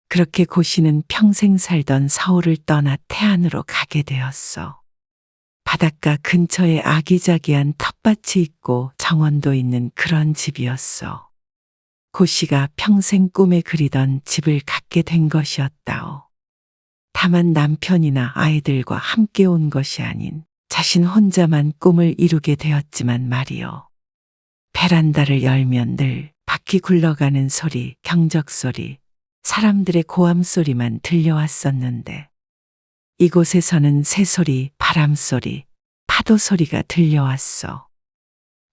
그렇게 고씨는 평생 살던 서울을 떠나 태안으로 가게 되었어. 바닷가 근처에 아기자기한 텃밭이 있고 정원도 있는 그런 집이었어. 고씨가 평생 꿈에 그리던 집을 갖게 된 것이었다오. 다만 남편이나 아이들과 함께 온 것이 아닌 자신 혼자만 꿈을 이루게 되었지만 말이요. 베란다를 열면 늘 바퀴 굴러가는 소리, 경적 소리, 사람들의 고함 소리만 들려왔었는데 이곳에서는 새소리, 바람소리, 파도 소리가 들려왔어.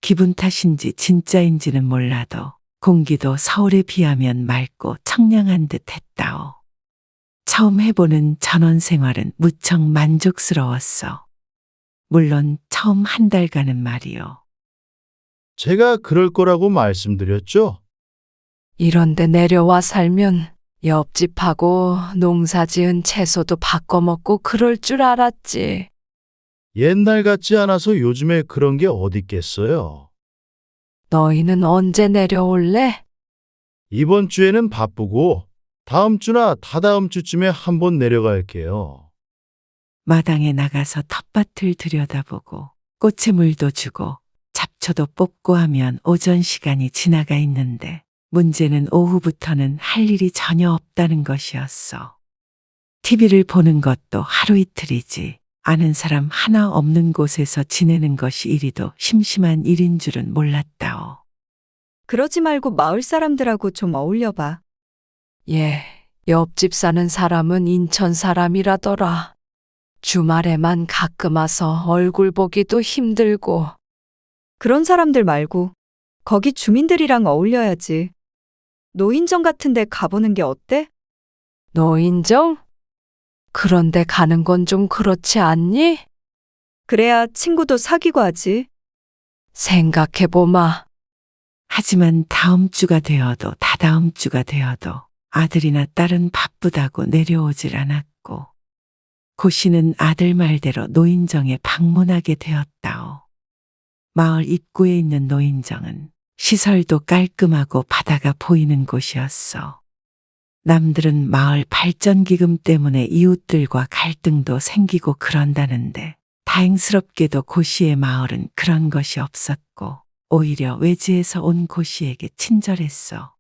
기분 탓인지 진짜인지는 몰라도 공기도 서울에 비하면 맑고 청량한 듯 했다오. 처음 해보는 전원 생활은 무척 만족스러웠어. 물론 처음 한 달간은 말이요. 제가 그럴 거라고 말씀드렸죠? 이런데 내려와 살면 옆집하고 농사 지은 채소도 바꿔 먹고 그럴 줄 알았지. 옛날 같지 않아서 요즘에 그런 게 어딨겠어요. 너희는 언제 내려올래? 이번 주에는 바쁘고 다음 주나 다다음 주쯤에 한번 내려갈게요. 마당에 나가서 텃밭을 들여다보고 꽃에 물도 주고 잡초도 뽑고 하면 오전 시간이 지나가 있는데 문제는 오후부터는 할 일이 전혀 없다는 것이었어. TV를 보는 것도 하루 이틀이지 아는 사람 하나 없는 곳에서 지내는 것이 이리도 심심한 일인 줄은 몰랐다오. 그러지 말고 마을 사람들하고 좀 어울려봐. 예, 옆집 사는 사람은 인천 사람이라더라. 주말에만 가끔 와서 얼굴 보기도 힘들고. 그런 사람들 말고 거기 주민들이랑 어울려야지. 노인정 같은 데 가보는 게 어때? 노인정? 그런데 가는 건 좀 그렇지 않니? 그래야 친구도 사귀고 하지. 생각해보마. 하지만 다음 주가 되어도 다다음 주가 되어도 아들이나 딸은 바쁘다고 내려오질 않았고 고씨는 아들 말대로 노인정에 방문하게 되었다오. 마을 입구에 있는 노인정은 시설도 깔끔하고 바다가 보이는 곳이었어. 남들은 마을 발전기금 때문에 이웃들과 갈등도 생기고 그런다는데 다행스럽게도 고씨의 마을은 그런 것이 없었고 오히려 외지에서 온 고씨에게 친절했어.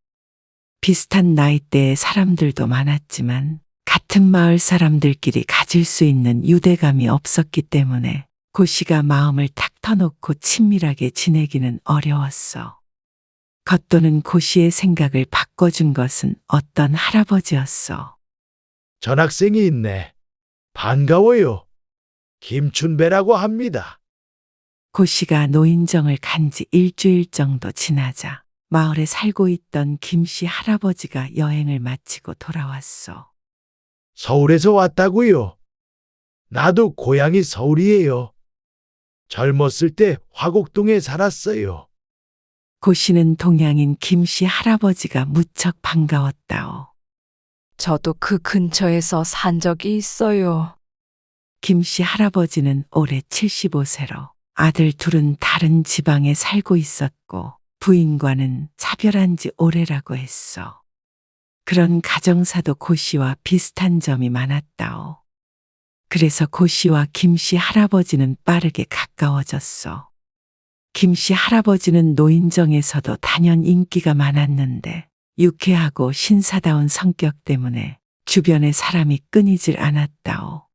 비슷한 나이대의 사람들도 많았지만 같은 마을 사람들끼리 가질 수 있는 유대감이 없었기 때문에 고씨가 마음을 탁 터놓고 친밀하게 지내기는 어려웠어. 겉도는 고씨의 생각을 바꿔준 것은 어떤 할아버지였어. 전학생이 있네. 반가워요. 김춘배라고 합니다. 고씨가 노인정을 간 지 일주일 정도 지나자 마을에 살고 있던 김씨 할아버지가 여행을 마치고 돌아왔어. 서울에서 왔다고요. 나도 고향이 서울이에요. 젊었을 때 화곡동에 살았어요. 고씨는 동양인 김씨 할아버지가 무척 반가웠다오. 저도 그 근처에서 산 적이 있어요. 김씨 할아버지는 올해 75세로 아들 둘은 다른 지방에 살고 있었고 부인과는 사별한 지 오래라고 했어. 그런 가정사도 고씨와 비슷한 점이 많았다오. 그래서 고씨와 김씨 할아버지는 빠르게 가까워졌어. 김씨 할아버지는 노인정에서도 단연 인기가 많았는데 유쾌하고 신사다운 성격 때문에 주변에 사람이 끊이질 않았다오.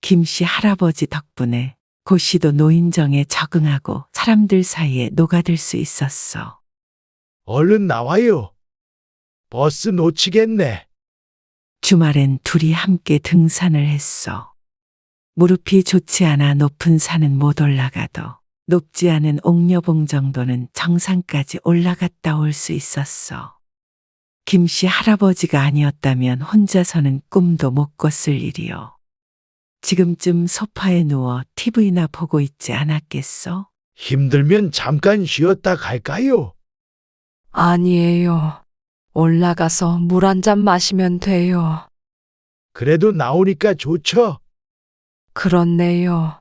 김씨 할아버지 덕분에 고 씨도 노인정에 적응하고 사람들 사이에 녹아들 수 있었어. 얼른 나와요. 버스 놓치겠네. 주말엔 둘이 함께 등산을 했어. 무릎이 좋지 않아 높은 산은 못 올라가도 높지 않은 옥녀봉 정도는 정상까지 올라갔다 올 수 있었어. 김씨 할아버지가 아니었다면 혼자서는 꿈도 못 꿨을 일이요. 지금쯤 소파에 누워 TV나 보고 있지 않았겠어? 힘들면 잠깐 쉬었다 갈까요? 아니에요. 올라가서 물 한 잔 마시면 돼요. 그래도 나오니까 좋죠? 그렇네요.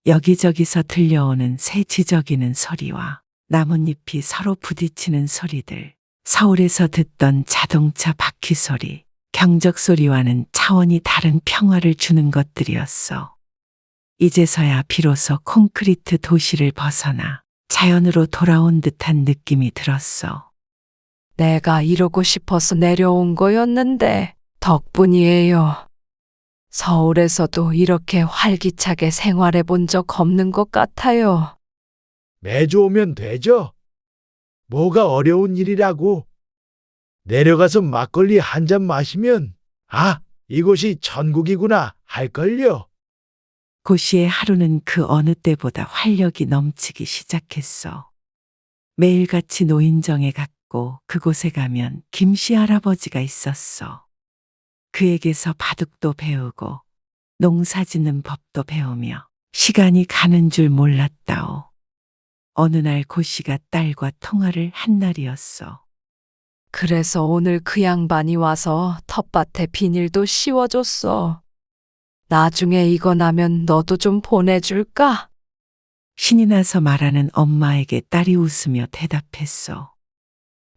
여기저기서 들려오는 새 지저귀는 소리와 나뭇잎이 서로 부딪히는 소리들, 서울에서 듣던 자동차 바퀴 소리, 경적 소리와는 차원이 다른 평화를 주는 것들이었어. 이제서야 비로소 콘크리트 도시를 벗어나 자연으로 돌아온 듯한 느낌이 들었어. 내가 이러고 싶어서 내려온 거였는데 덕분이에요. 서울에서도 이렇게 활기차게 생활해 본 적 없는 것 같아요. 매주 오면 되죠? 뭐가 어려운 일이라고? 내려가서 막걸리 한 잔 마시면 이곳이 천국이구나 할걸요. 고 씨의 하루는 그 어느 때보다 활력이 넘치기 시작했어. 매일같이 노인정에 갔고 그곳에 가면 김씨 할아버지가 있었어. 그에게서 바둑도 배우고 농사 짓는 법도 배우며 시간이 가는 줄 몰랐다오. 어느 날 고 씨가 딸과 통화를 한 날이었어. 그래서 오늘 그 양반이 와서 텃밭에 비닐도 씌워줬어. 나중에 이거 나면 너도 좀 보내줄까? 신이 나서 말하는 엄마에게 딸이 웃으며 대답했어.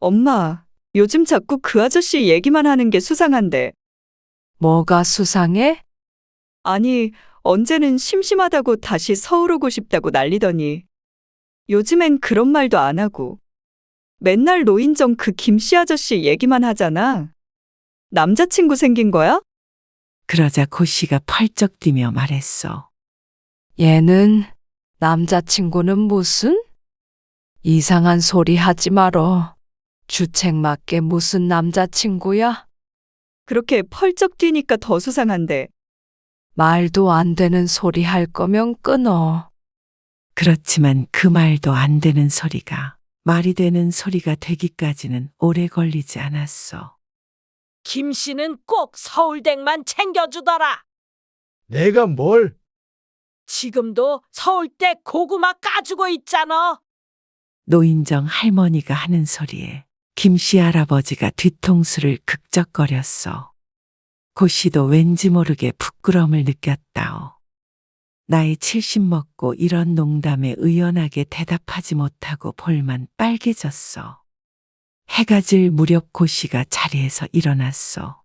엄마, 요즘 자꾸 그 아저씨 얘기만 하는 게 수상한데. 뭐가 수상해? 아니, 언제는 심심하다고 다시 서울 오고 싶다고 난리더니 요즘엔 그런 말도 안 하고 맨날 노인정 그 김씨 아저씨 얘기만 하잖아. 남자친구 생긴 거야? 그러자 고 씨가 펄쩍 뛰며 말했어. 얘는 남자친구는 무슨? 이상한 소리 하지 말어. 주책 맞게 무슨 남자친구야? 그렇게 펄쩍 뛰니까 더 수상한데. 말도 안 되는 소리 할 거면 끊어. 그렇지만 그 말도 안 되는 소리가 말이 되는 소리가 되기까지는 오래 걸리지 않았어. 김 씨는 꼭 서울댁만 챙겨주더라. 내가 뭘? 지금도 서울댁 고구마 까주고 있잖아. 노인정 할머니가 하는 소리에 김씨 할아버지가 뒤통수를 극적거렸어. 고 씨도 왠지 모르게 부끄러움을 느꼈다오. 나이 70 먹고 이런 농담에 의연하게 대답하지 못하고 볼만 빨개졌어. 해가 질 무렵 고 씨가 자리에서 일어났어.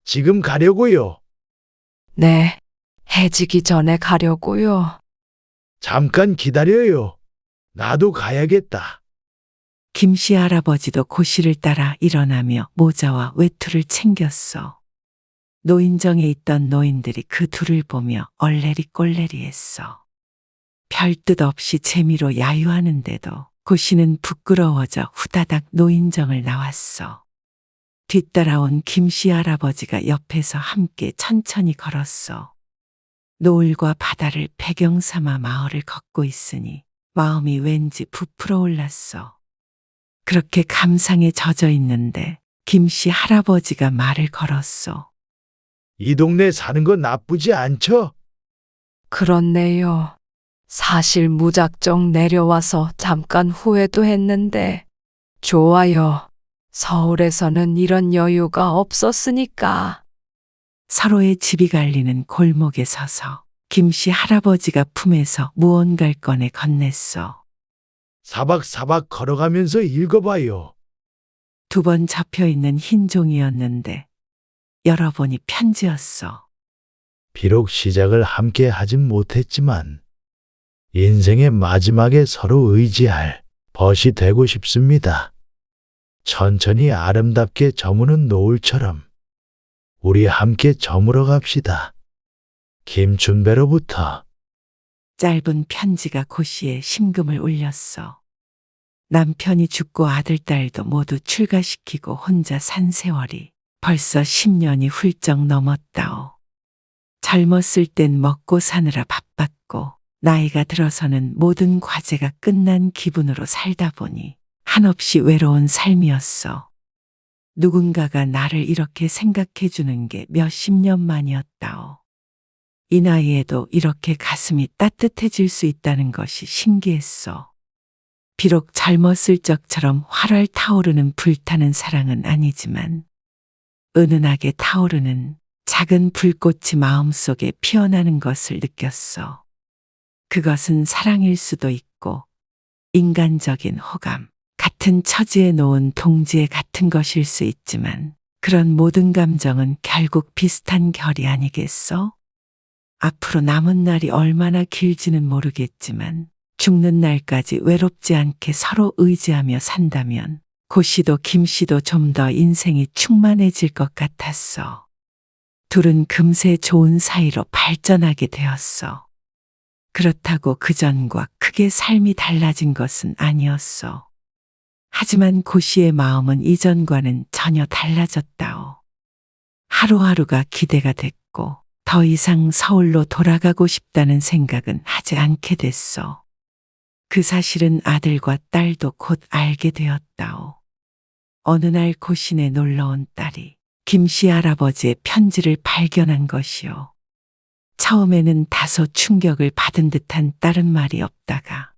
지금 가려고요. 네, 해지기 전에 가려고요. 잠깐 기다려요. 나도 가야겠다. 김씨 할아버지도 고 씨를 따라 일어나며 모자와 외투를 챙겼어. 노인정에 있던 노인들이 그 둘을 보며 얼레리 꼴레리 했어. 별 뜻 없이 재미로 야유하는데도 고 씨는 부끄러워져 후다닥 노인정을 나왔어. 뒤따라온 김씨 할아버지가 옆에서 함께 천천히 걸었어. 노을과 바다를 배경 삼아 마을을 걷고 있으니 마음이 왠지 부풀어 올랐어. 그렇게 감상에 젖어 있는데 김씨 할아버지가 말을 걸었어. 이 동네 사는 거 나쁘지 않죠? 그렇네요. 사실 무작정 내려와서 잠깐 후회도 했는데 좋아요. 서울에서는 이런 여유가 없었으니까. 서로의 집이 갈리는 골목에 서서 김씨 할아버지가 품에서 무언가를 꺼내 건넸어. 사박사박 걸어가면서 읽어봐요. 2번 접혀 있는 흰 종이였는데 열어보니 편지였어. 비록 시작을 함께 하진 못했지만 인생의 마지막에 서로 의지할 벗이 되고 싶습니다. 천천히 아름답게 저무는 노을처럼 우리 함께 저물어 갑시다. 김춘배로부터. 짧은 편지가 고씨의 심금을 울렸어. 남편이 죽고 아들, 딸도 모두 출가시키고 혼자 산 세월이 벌써 10년이 훌쩍 넘었다오. 젊었을 땐 먹고 사느라 바빴고 나이가 들어서는 모든 과제가 끝난 기분으로 살다 보니 한없이 외로운 삶이었어. 누군가가 나를 이렇게 생각해 주는 게 몇십 년 만이었다오. 이 나이에도 이렇게 가슴이 따뜻해질 수 있다는 것이 신기했어. 비록 젊었을 적처럼 활활 타오르는 불타는 사랑은 아니지만 은은하게 타오르는 작은 불꽃이 마음속에 피어나는 것을 느꼈어. 그것은 사랑일 수도 있고 인간적인 호감, 같은 처지에 놓은 동지애 같은 것일 수 있지만 그런 모든 감정은 결국 비슷한 결이 아니겠어? 앞으로 남은 날이 얼마나 길지는 모르겠지만 죽는 날까지 외롭지 않게 서로 의지하며 산다면 고씨도 김씨도 좀 더 인생이 충만해질 것 같았어. 둘은 금세 좋은 사이로 발전하게 되었어. 그렇다고 그전과 크게 삶이 달라진 것은 아니었어. 하지만 고씨의 마음은 이전과는 전혀 달라졌다오. 하루하루가 기대가 됐고 더 이상 서울로 돌아가고 싶다는 생각은 하지 않게 됐어. 그 사실은 아들과 딸도 곧 알게 되었다오. 어느 날 고신에 놀러온 딸이 김씨 할아버지의 편지를 발견한 것이요. 처음에는 다소 충격을 받은 듯한 다른 말이 없다가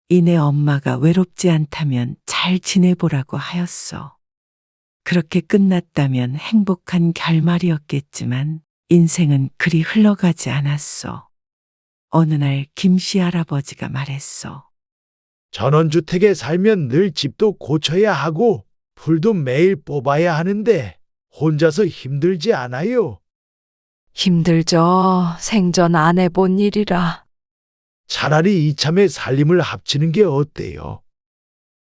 이내 엄마가 외롭지 않다면 잘 지내보라고 하였어. 그렇게 끝났다면 행복한 결말이었겠지만 인생은 그리 흘러가지 않았어. 어느 날 김씨 할아버지가 말했어. 전원주택에 살면 늘 집도 고쳐야 하고 풀도 매일 뽑아야 하는데 혼자서 힘들지 않아요? 힘들죠. 생전 안 해본 일이라. 차라리 이참에 살림을 합치는 게 어때요?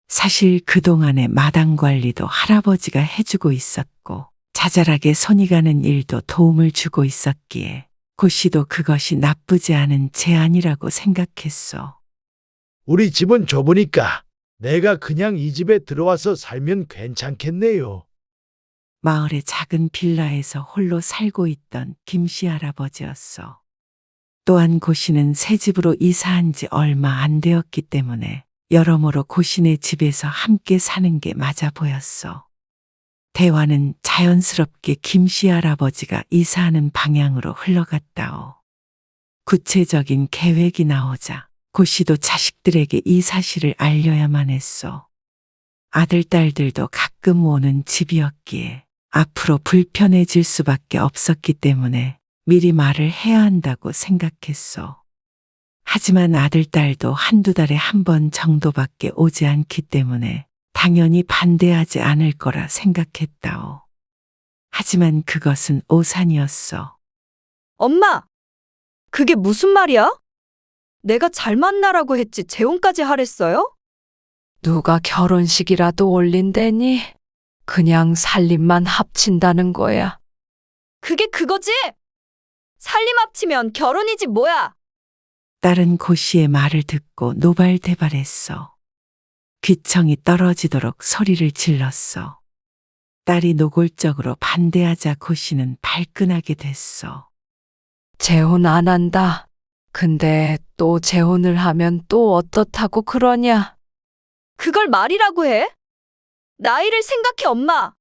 사실 그동안의 마당 관리도 할아버지가 해주고 있었고 자잘하게 손이 가는 일도 도움을 주고 있었기에 고씨도 그것이 나쁘지 않은 제안이라고 생각했어. 우리 집은 좁으니까 내가 그냥 이 집에 들어와서 살면 괜찮겠네요. 마을의 작은 빌라에서 홀로 살고 있던 김씨 할아버지였어. 또한 고씨는 새 집으로 이사한 지 얼마 안 되었기 때문에 여러모로 고씨네 집에서 함께 사는 게 맞아 보였어. 대화는 자연스럽게 김씨 할아버지가 이사하는 방향으로 흘러갔다오. 구체적인 계획이 나오자 고씨도 자식들에게 이 사실을 알려야만 했어. 아들, 딸들도 가끔 오는 집이었기에 앞으로 불편해질 수밖에 없었기 때문에 미리 말을 해야 한다고 생각했어. 하지만 아들, 딸도 한두 달에 한 번 정도밖에 오지 않기 때문에 당연히 반대하지 않을 거라 생각했다오. 하지만 그것은 오산이었어. 엄마! 그게 무슨 말이야? 내가 잘 만나라고 했지 재혼까지 하랬어요? 누가 결혼식이라도 올린다니? 그냥 살림만 합친다는 거야. 그게 그거지? 살림 합치면 결혼이지 뭐야? 딸은 고씨의 말을 듣고 노발대발했어. 귀청이 떨어지도록 소리를 질렀어. 딸이 노골적으로 반대하자 고씨는 발끈하게 됐어. 재혼 안 한다. 근데 또 재혼을 하면 또 어떻다고 그러냐? 그걸 말이라고 해? 나이를 생각해, 엄마.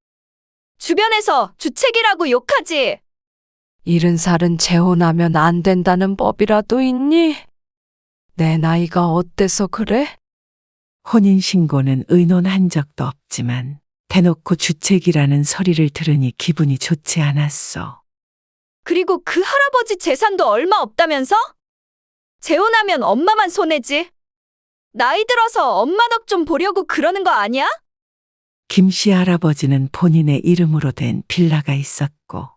주변에서 주책이라고 욕하지. 70살은 재혼하면 안 된다는 법이라도 있니? 내 나이가 어때서 그래? 혼인신고는 의논한 적도 없지만 대놓고 주책이라는 소리를 들으니 기분이 좋지 않았어. 그리고 그 할아버지 재산도 얼마 없다면서? 재혼하면 엄마만 손해지. 나이 들어서 엄마 덕 좀 보려고 그러는 거 아니야? 김씨 할아버지는 본인의 이름으로 된 빌라가 있었고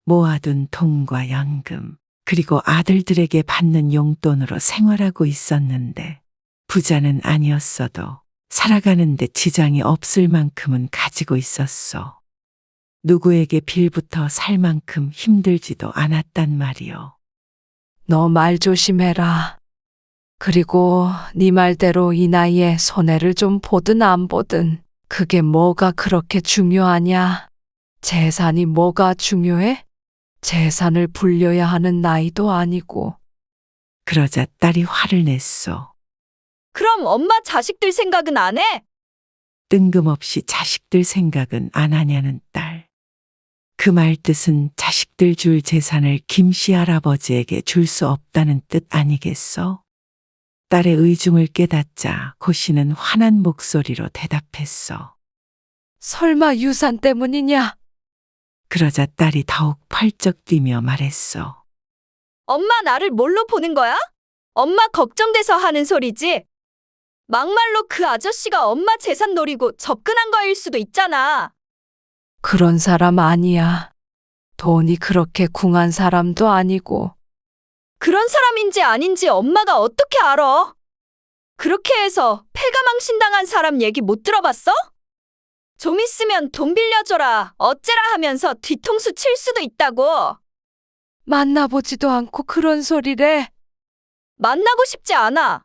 모아둔 돈과 연금, 그리고 아들들에게 받는 용돈으로 생활하고 있었는데 부자는 아니었어도 살아가는데 지장이 없을 만큼은 가지고 있었어. 누구에게 빌부터 살 만큼 힘들지도 않았단 말이요. 너 말 조심해라. 그리고 네 말대로 이 나이에 손해를 좀 보든 안 보든 그게 뭐가 그렇게 중요하냐? 재산이 뭐가 중요해? 재산을 불려야 하는 나이도 아니고. 그러자 딸이 화를 냈어. 그럼 엄마 자식들 생각은 안 해? 뜬금없이 자식들 생각은 안 하냐는 딸. 그 말 뜻은 자식들 줄 재산을 김씨 할아버지에게 줄 수 없다는 뜻 아니겠어? 딸의 의중을 깨닫자 고 씨는 화난 목소리로 대답했어. 설마 유산 때문이냐? 그러자 딸이 더욱 펄쩍 뛰며 말했어. 엄마 나를 뭘로 보는 거야? 엄마 걱정돼서 하는 소리지. 막말로 그 아저씨가 엄마 재산 노리고 접근한 거일 수도 있잖아. 그런 사람 아니야. 돈이 그렇게 궁한 사람도 아니고. 그런 사람인지 아닌지 엄마가 어떻게 알아? 그렇게 해서 패가망신당한 사람 얘기 못 들어봤어? 좀 있으면 돈 빌려줘라 어째라 하면서 뒤통수 칠 수도 있다고. 만나보지도 않고 그런 소리래. 만나고 싶지 않아.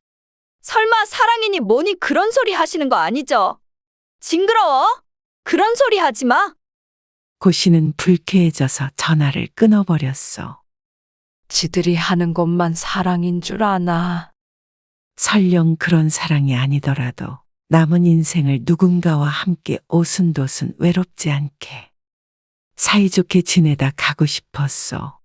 설마 사랑이니 뭐니 그런 소리 하시는 거 아니죠? 징그러워? 그런 소리 하지 마. 고 씨는 불쾌해져서 전화를 끊어버렸어. 지들이 하는 것만 사랑인 줄 아나. 설령 그런 사랑이 아니더라도 남은 인생을 누군가와 함께 오순도순 외롭지 않게 사이좋게 지내다 가고 싶었어.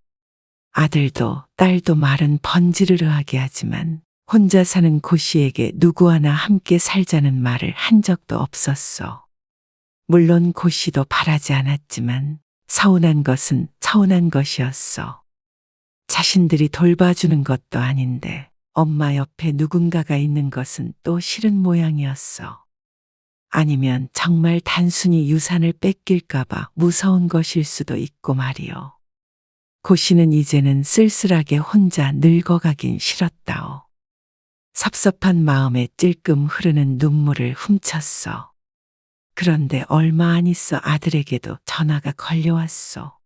아들도 딸도 말은 번지르르하게 하지만 혼자 사는 고 씨에게 누구 하나 함께 살자는 말을 한 적도 없었어. 물론 고 씨도 바라지 않았지만 서운한 것은 서운한 것이었어. 자신들이 돌봐주는 것도 아닌데 엄마 옆에 누군가가 있는 것은 또 싫은 모양이었어. 아니면 정말 단순히 유산을 뺏길까봐 무서운 것일 수도 있고 말이요. 고 씨는 이제는 쓸쓸하게 혼자 늙어가긴 싫었다오. 섭섭한 마음에 찔끔 흐르는 눈물을 훔쳤어. 그런데 얼마 안 있어 아들에게도 전화가 걸려왔어.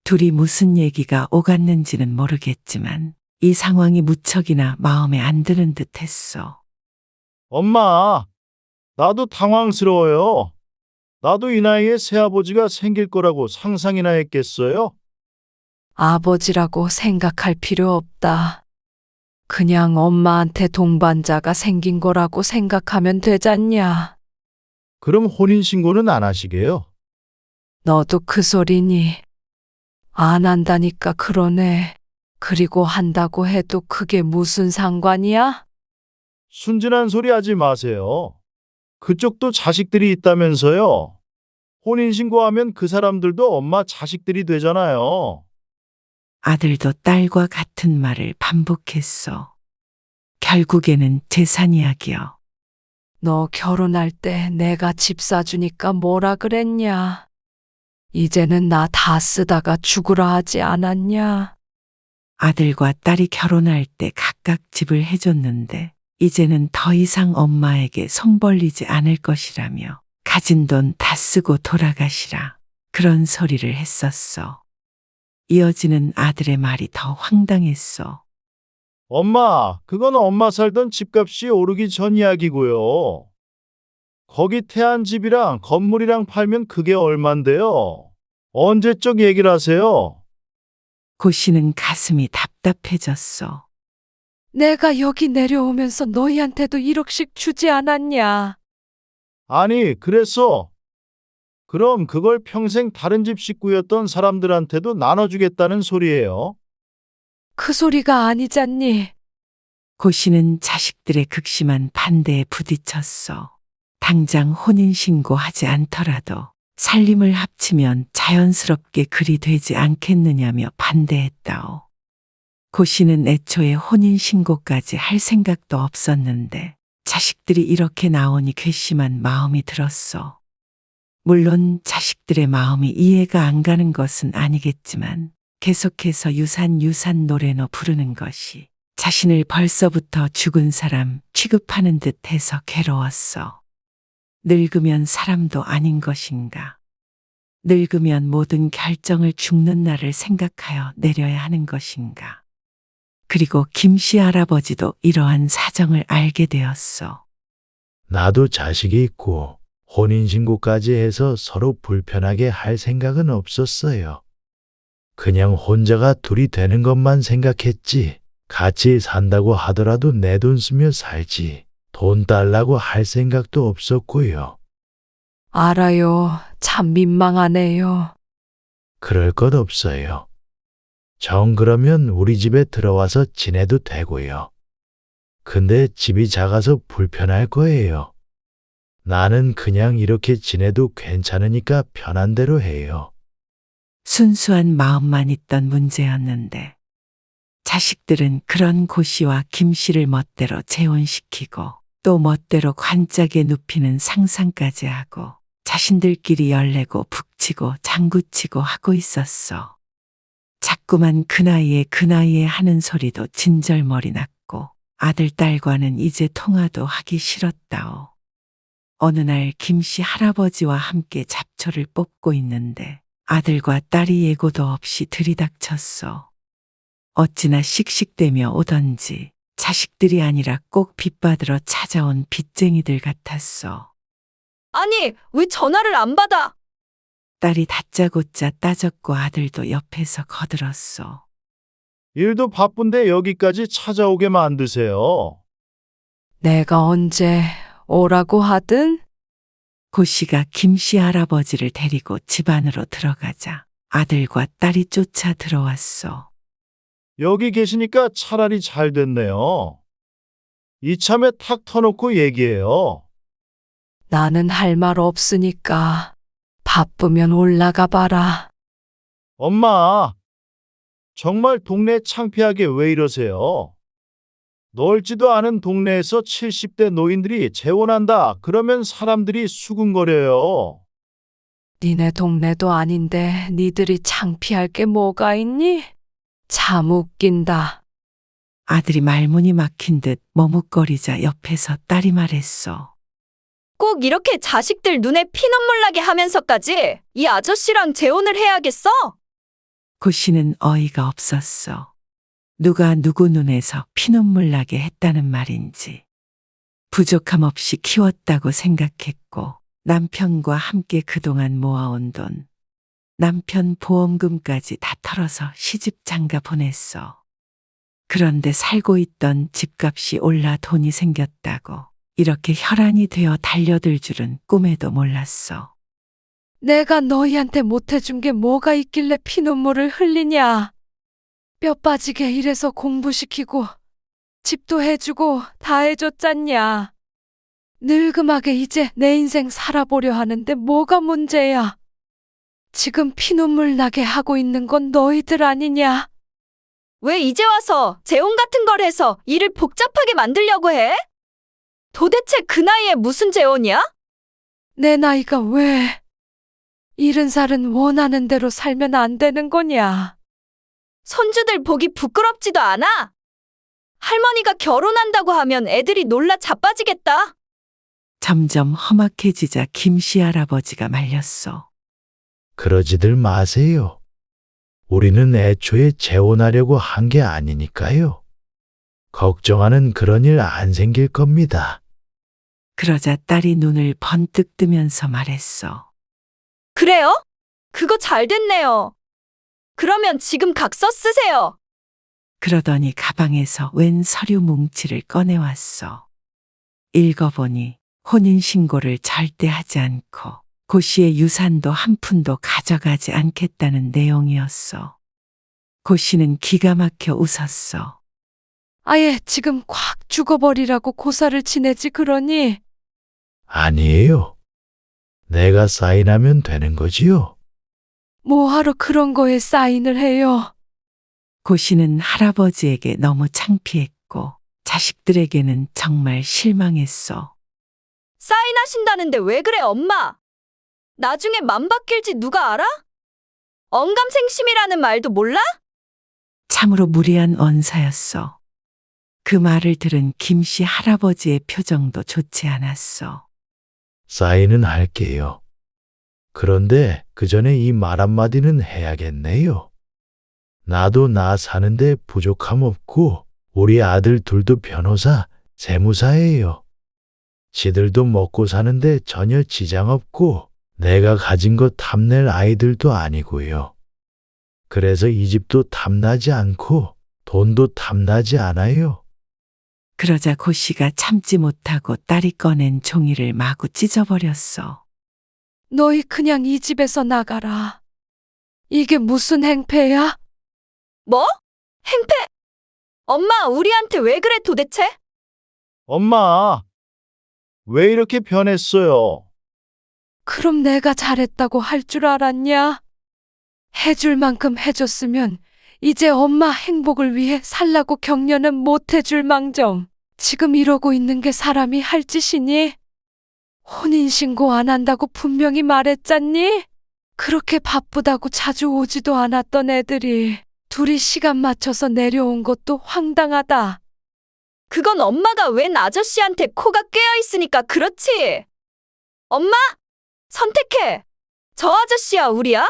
둘이 무슨 얘기가 오갔는지는 모르겠지만 이 상황이 무척이나 마음에 안 드는 듯 했어. 엄마, 나도 당황스러워요. 나도 이 나이에 새아버지가 생길 거라고 상상이나 했겠어요? 아버지라고 생각할 필요 없다. 그냥 엄마한테 동반자가 생긴 거라고 생각하면 되잖냐. 그럼 혼인신고는 안 하시게요? 너도 그 소리니? 안 한다니까 그러네. 그리고 한다고 해도 그게 무슨 상관이야? 순진한 소리 하지 마세요. 그쪽도 자식들이 있다면서요. 혼인신고하면 그 사람들도 엄마 자식들이 되잖아요. 아들도 딸과 같은 말을 반복했어. 결국에는 재산 이야기요. 너 결혼할 때 내가 집 사주니까 뭐라 그랬냐? 이제는 나 다 쓰다가 죽으라 하지 않았냐? 아들과 딸이 결혼할 때 각각 집을 해줬는데 이제는 더 이상 엄마에게 손 벌리지 않을 것이라며 가진 돈 다 쓰고 돌아가시라 그런 소리를 했었어. 이어지는 아들의 말이 더 황당했어. 엄마, 그건 엄마 살던 집값이 오르기 전 이야기고요. 거기 태안 집이랑 건물이랑 팔면 그게 얼만데요? 언제적 얘기를 하세요? 고 씨는 가슴이 답답해졌어. 내가 여기 내려오면서 너희한테도 1억씩 주지 않았냐? 아니, 그래서 그럼 그걸 평생 다른 집 식구였던 사람들한테도 나눠주겠다는 소리예요? 그 소리가 아니잖니. 고 씨는 자식들의 극심한 반대에 부딪혔어. 당장 혼인신고하지 않더라도 살림을 합치면 자연스럽게 그리 되지 않겠느냐며 반대했다오. 고 씨는 애초에 혼인신고까지 할 생각도 없었는데 자식들이 이렇게 나오니 괘씸한 마음이 들었어. 물론 자식들의 마음이 이해가 안 가는 것은 아니겠지만 계속해서 유산 노래노 부르는 것이 자신을 벌써부터 죽은 사람 취급하는 듯해서 괴로웠어. 늙으면 사람도 아닌 것인가. 늙으면 모든 결정을 죽는 날을 생각하여 내려야 하는 것인가. 그리고 김씨 할아버지도 이러한 사정을 알게 되었어. 나도 자식이 있고 혼인신고까지 해서 서로 불편하게 할 생각은 없었어요. 그냥 혼자가 둘이 되는 것만 생각했지. 같이 산다고 하더라도 내 돈 쓰며 살지. 돈 달라고 할 생각도 없었고요. 알아요. 참 민망하네요. 그럴 것 없어요. 정 그러면 우리 집에 들어와서 지내도 되고요. 근데 집이 작아서 불편할 거예요. 나는 그냥 이렇게 지내도 괜찮으니까 편한 대로 해요. 순수한 마음만 있던 문제였는데 자식들은 그런 고씨와 김씨를 멋대로 재혼시키고 또 멋대로 관짝에 눕히는 상상까지 하고 자신들끼리 열내고 북치고 장구치고 하고 있었어. 자꾸만 그 나이에 하는 소리도 진절머리 났고 아들 딸과는 이제 통화도 하기 싫었다오. 어느 날 김씨 할아버지와 함께 잡초를 뽑고 있는데 아들과 딸이 예고도 없이 들이닥쳤어. 어찌나 씩씩대며 오던지 자식들이 아니라 꼭 빚받으러 찾아온 빚쟁이들 같았어. 아니, 왜 전화를 안 받아? 딸이 다짜고짜 따졌고 아들도 옆에서 거들었어. 일도 바쁜데 여기까지 찾아오게 만드세요. 내가 언제 오라고 하든 고씨가 김씨 할아버지를 데리고 집 안으로 들어가자 아들과 딸이 쫓아 들어왔어. 여기 계시니까 차라리 잘 됐네요. 이참에 탁 터놓고 얘기해요. 나는 할 말 없으니까 바쁘면 올라가 봐라. 엄마, 정말 동네 창피하게 왜 이러세요? 넓지도 않은 동네에서 70대 노인들이 재혼한다 그러면 사람들이 수군거려요. 니네 동네도 아닌데 니들이 창피할 게 뭐가 있니? 참 웃긴다. 아들이 말문이 막힌 듯 머뭇거리자 옆에서 딸이 말했어. 꼭 이렇게 자식들 눈에 피눈물 나게 하면서까지 이 아저씨랑 재혼을 해야겠어? 고씨는 어이가 없었어. 누가 누구 눈에서 피눈물 나게 했다는 말인지. 부족함 없이 키웠다고 생각했고 남편과 함께 그동안 모아온 돈, 남편 보험금까지 다 털어서 시집 장가 보냈어. 그런데 살고 있던 집값이 올라 돈이 생겼다고 이렇게 혈안이 되어 달려들 줄은 꿈에도 몰랐어. 내가 너희한테 못해준 게 뭐가 있길래 피눈물을 흘리냐. 뼈 빠지게 일해서 공부시키고 집도 해주고 다 해줬잖냐. 늙음하게 이제 내 인생 살아보려 하는데 뭐가 문제야. 지금 피눈물 나게 하고 있는 건 너희들 아니냐. 왜 이제 와서 재혼 같은 걸 해서 일을 복잡하게 만들려고 해? 도대체 그 나이에 무슨 재혼이야? 내 나이가 왜 70살은 원하는 대로 살면 안 되는 거냐. 손주들 보기 부끄럽지도 않아? 할머니가 결혼한다고 하면 애들이 놀라 자빠지겠다. 점점 험악해지자 김씨 할아버지가 말렸어. 그러지들 마세요. 우리는 애초에 재혼하려고 한 게 아니니까요. 걱정하는 그런 일 안 생길 겁니다. 그러자 딸이 눈을 번뜩 뜨면서 말했어. 그래요? 그거 잘 됐네요. 그러면 지금 각서 쓰세요. 그러더니 가방에서 웬 서류 뭉치를 꺼내왔어. 읽어보니 혼인신고를 절대 하지 않고 고씨의 유산도 한 푼도 가져가지 않겠다는 내용이었어. 고씨는 기가 막혀 웃었어. 아예 지금 콱 죽어버리라고 고사를 지내지 그러니? 아니에요. 내가 사인하면 되는 거지요. 뭐하러 그런 거에 사인을 해요? 고씨는 할아버지에게 너무 창피했고 자식들에게는 정말 실망했어. 사인하신다는데 왜 그래, 엄마? 나중에 맘 바뀔지 누가 알아? 언감생심이라는 말도 몰라? 참으로 무리한 언사였어. 그 말을 들은 김씨 할아버지의 표정도 좋지 않았어. 사인은 할게요. 그런데 그 전에 이 말 한마디는 해야겠네요. 나도 나 사는데 부족함 없고 우리 아들 둘도 변호사, 세무사예요. 지들도 먹고 사는데 전혀 지장 없고 내가 가진 것 탐낼 아이들도 아니고요. 그래서 이 집도 탐나지 않고 돈도 탐나지 않아요. 그러자 고 씨가 참지 못하고 딸이 꺼낸 종이를 마구 찢어버렸어. 너희 그냥 이 집에서 나가라. 이게 무슨 행패야? 뭐? 행패? 엄마, 우리한테 왜 그래 도대체? 엄마, 왜 이렇게 변했어요? 그럼 내가 잘했다고 할 줄 알았냐? 해줄 만큼 해줬으면 이제 엄마 행복을 위해 살라고 격려는 못 해줄 망정. 지금 이러고 있는 게 사람이 할 짓이니? 혼인신고 안 한다고 분명히 말했잖니? 그렇게 바쁘다고 자주 오지도 않았던 애들이 둘이 시간 맞춰서 내려온 것도 황당하다. 그건 엄마가 웬 아저씨한테 코가 깨어 있으니까 그렇지. 엄마, 선택해. 저 아저씨야, 우리야?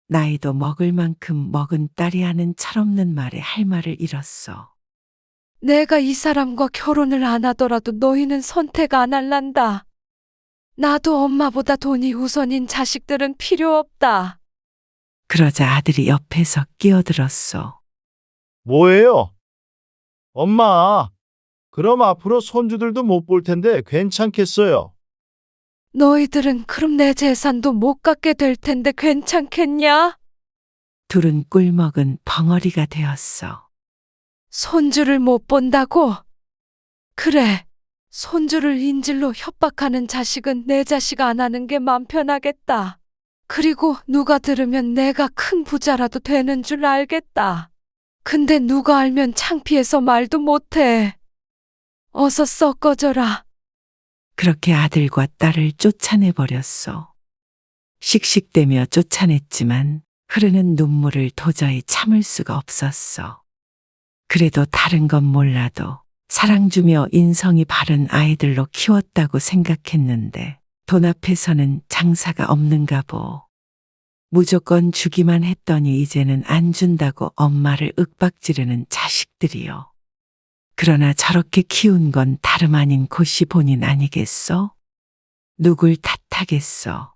나이도 먹을 만큼 먹은 딸이 하는 철없는 말에 할 말을 잃었어. 내가 이 사람과 결혼을 안 하더라도 너희는 선택 안 할란다. 나도 엄마보다 돈이 우선인 자식들은 필요 없다. 그러자 아들이 옆에서 끼어들었어. 뭐예요? 엄마, 그럼 앞으로 손주들도 못 볼 텐데 괜찮겠어요? 너희들은 그럼 내 재산도 못 갖게 될 텐데 괜찮겠냐? 둘은 꿀먹은 벙어리가 되었어. 손주를 못 본다고? 그래, 손주를 인질로 협박하는 자식은 내 자식 안 하는 게 맘 편하겠다. 그리고 누가 들으면 내가 큰 부자라도 되는 줄 알겠다. 근데 누가 알면 창피해서 말도 못해. 어서 썩 꺼져라. 그렇게 아들과 딸을 쫓아내버렸어. 씩씩대며 쫓아냈지만 흐르는 눈물을 도저히 참을 수가 없었어. 그래도 다른 건 몰라도 사랑 주며 인성이 바른 아이들로 키웠다고 생각했는데 돈 앞에서는 장사가 없는가 보. 무조건 주기만 했더니 이제는 안 준다고 엄마를 윽박지르는 자식들이요. 그러나 저렇게 키운 건 다름 아닌 고씨 본인 아니겠어? 누굴 탓하겠어?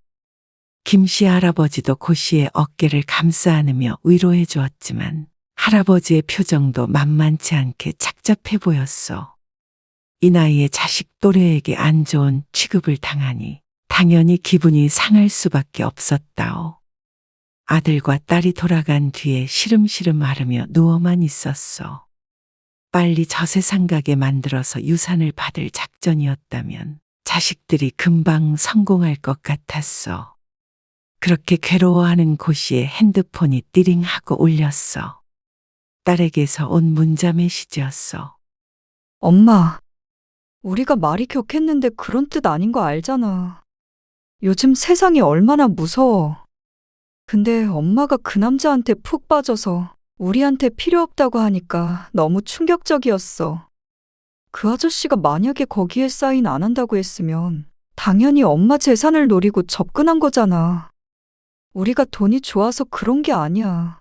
김씨 할아버지도 고씨의 어깨를 감싸 안으며 위로해 주었지만 할아버지의 표정도 만만치 않게 착잡해 보였어. 이 나이에 자식 또래에게 안 좋은 취급을 당하니 당연히 기분이 상할 수밖에 없었다오. 아들과 딸이 돌아간 뒤에 시름시름 앓으며 누워만 있었어. 빨리 저 세상 가게 만들어서 유산을 받을 작전이었다면 자식들이 금방 성공할 것 같았어. 그렇게 괴로워하는 고씨의 핸드폰이 띠링하고 울렸어. 딸에게서 온 문자 메시지였어. 엄마, 우리가 말이 격했는데 그런 뜻 아닌 거 알잖아. 요즘 세상이 얼마나 무서워. 근데 엄마가 그 남자한테 푹 빠져서 우리한테 필요 없다고 하니까 너무 충격적이었어. 그 아저씨가 만약에 거기에 사인 안 한다고 했으면 당연히 엄마 재산을 노리고 접근한 거잖아. 우리가 돈이 좋아서 그런 게 아니야.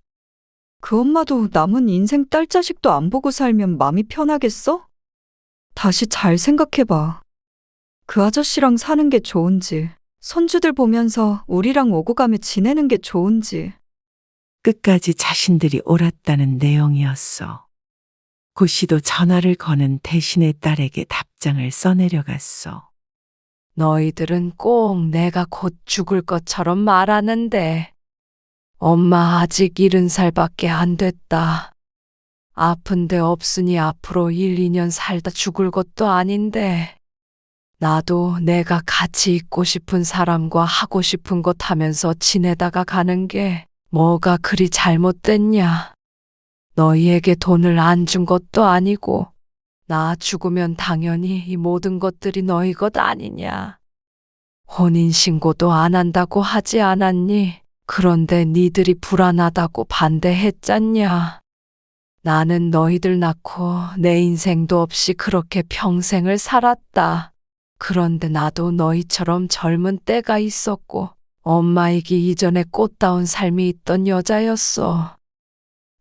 그 엄마도 남은 인생 딸 자식도 안 보고 살면 마음이 편하겠어? 다시 잘 생각해봐. 그 아저씨랑 사는 게 좋은지, 손주들 보면서 우리랑 오고 가며 지내는 게 좋은지. 끝까지 자신들이 옳았다는 내용이었어. 고씨도 전화를 거는 대신에 딸에게 답장을 써내려갔어. 너희들은 꼭 내가 곧 죽을 것처럼 말하는데 엄마 아직 70살밖에 안 됐다. 아픈 데 없으니 앞으로 1, 2년 살다 죽을 것도 아닌데 나도 내가 같이 있고 싶은 사람과 하고 싶은 것 하면서 지내다가 가는 게 뭐가 그리 잘못됐냐. 너희에게 돈을 안 준 것도 아니고 나 죽으면 당연히 이 모든 것들이 너희 것 아니냐. 혼인신고도 안 한다고 하지 않았니? 그런데 니들이 불안하다고 반대했잖냐. 나는 너희들 낳고 내 인생도 없이 그렇게 평생을 살았다. 그런데 나도 너희처럼 젊은 때가 있었고 엄마이기 이전에 꽃다운 삶이 있던 여자였어.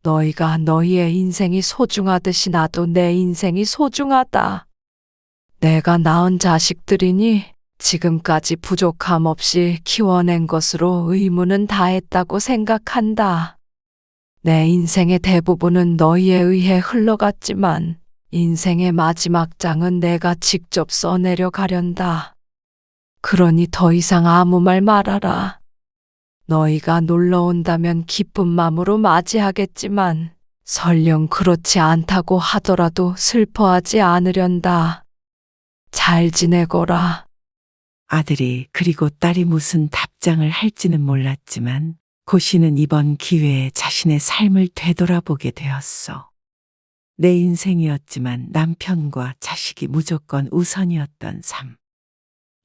너희가 너희의 인생이 소중하듯이 나도 내 인생이 소중하다. 내가 낳은 자식들이니 지금까지 부족함 없이 키워낸 것으로 의무는 다했다고 생각한다. 내 인생의 대부분은 너희에 의해 흘러갔지만 인생의 마지막 장은 내가 직접 써내려 가련다. 그러니 더 이상 아무 말 말아라. 너희가 놀러 온다면 기쁜 마음으로 맞이하겠지만 설령 그렇지 않다고 하더라도 슬퍼하지 않으련다. 잘 지내거라. 아들이 그리고 딸이 무슨 답장을 할지는 몰랐지만 고씨는 이번 기회에 자신의 삶을 되돌아보게 되었어. 내 인생이었지만 남편과 자식이 무조건 우선이었던 삶.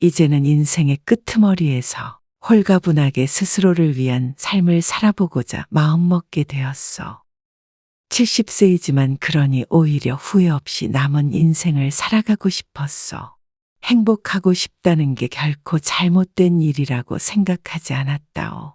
이제는 인생의 끄트머리에서 홀가분하게 스스로를 위한 삶을 살아보고자 마음먹게 되었어. 70세이지만 그러니 오히려 후회 없이 남은 인생을 살아가고 싶었어. 행복하고 싶다는 게 결코 잘못된 일이라고 생각하지 않았다오.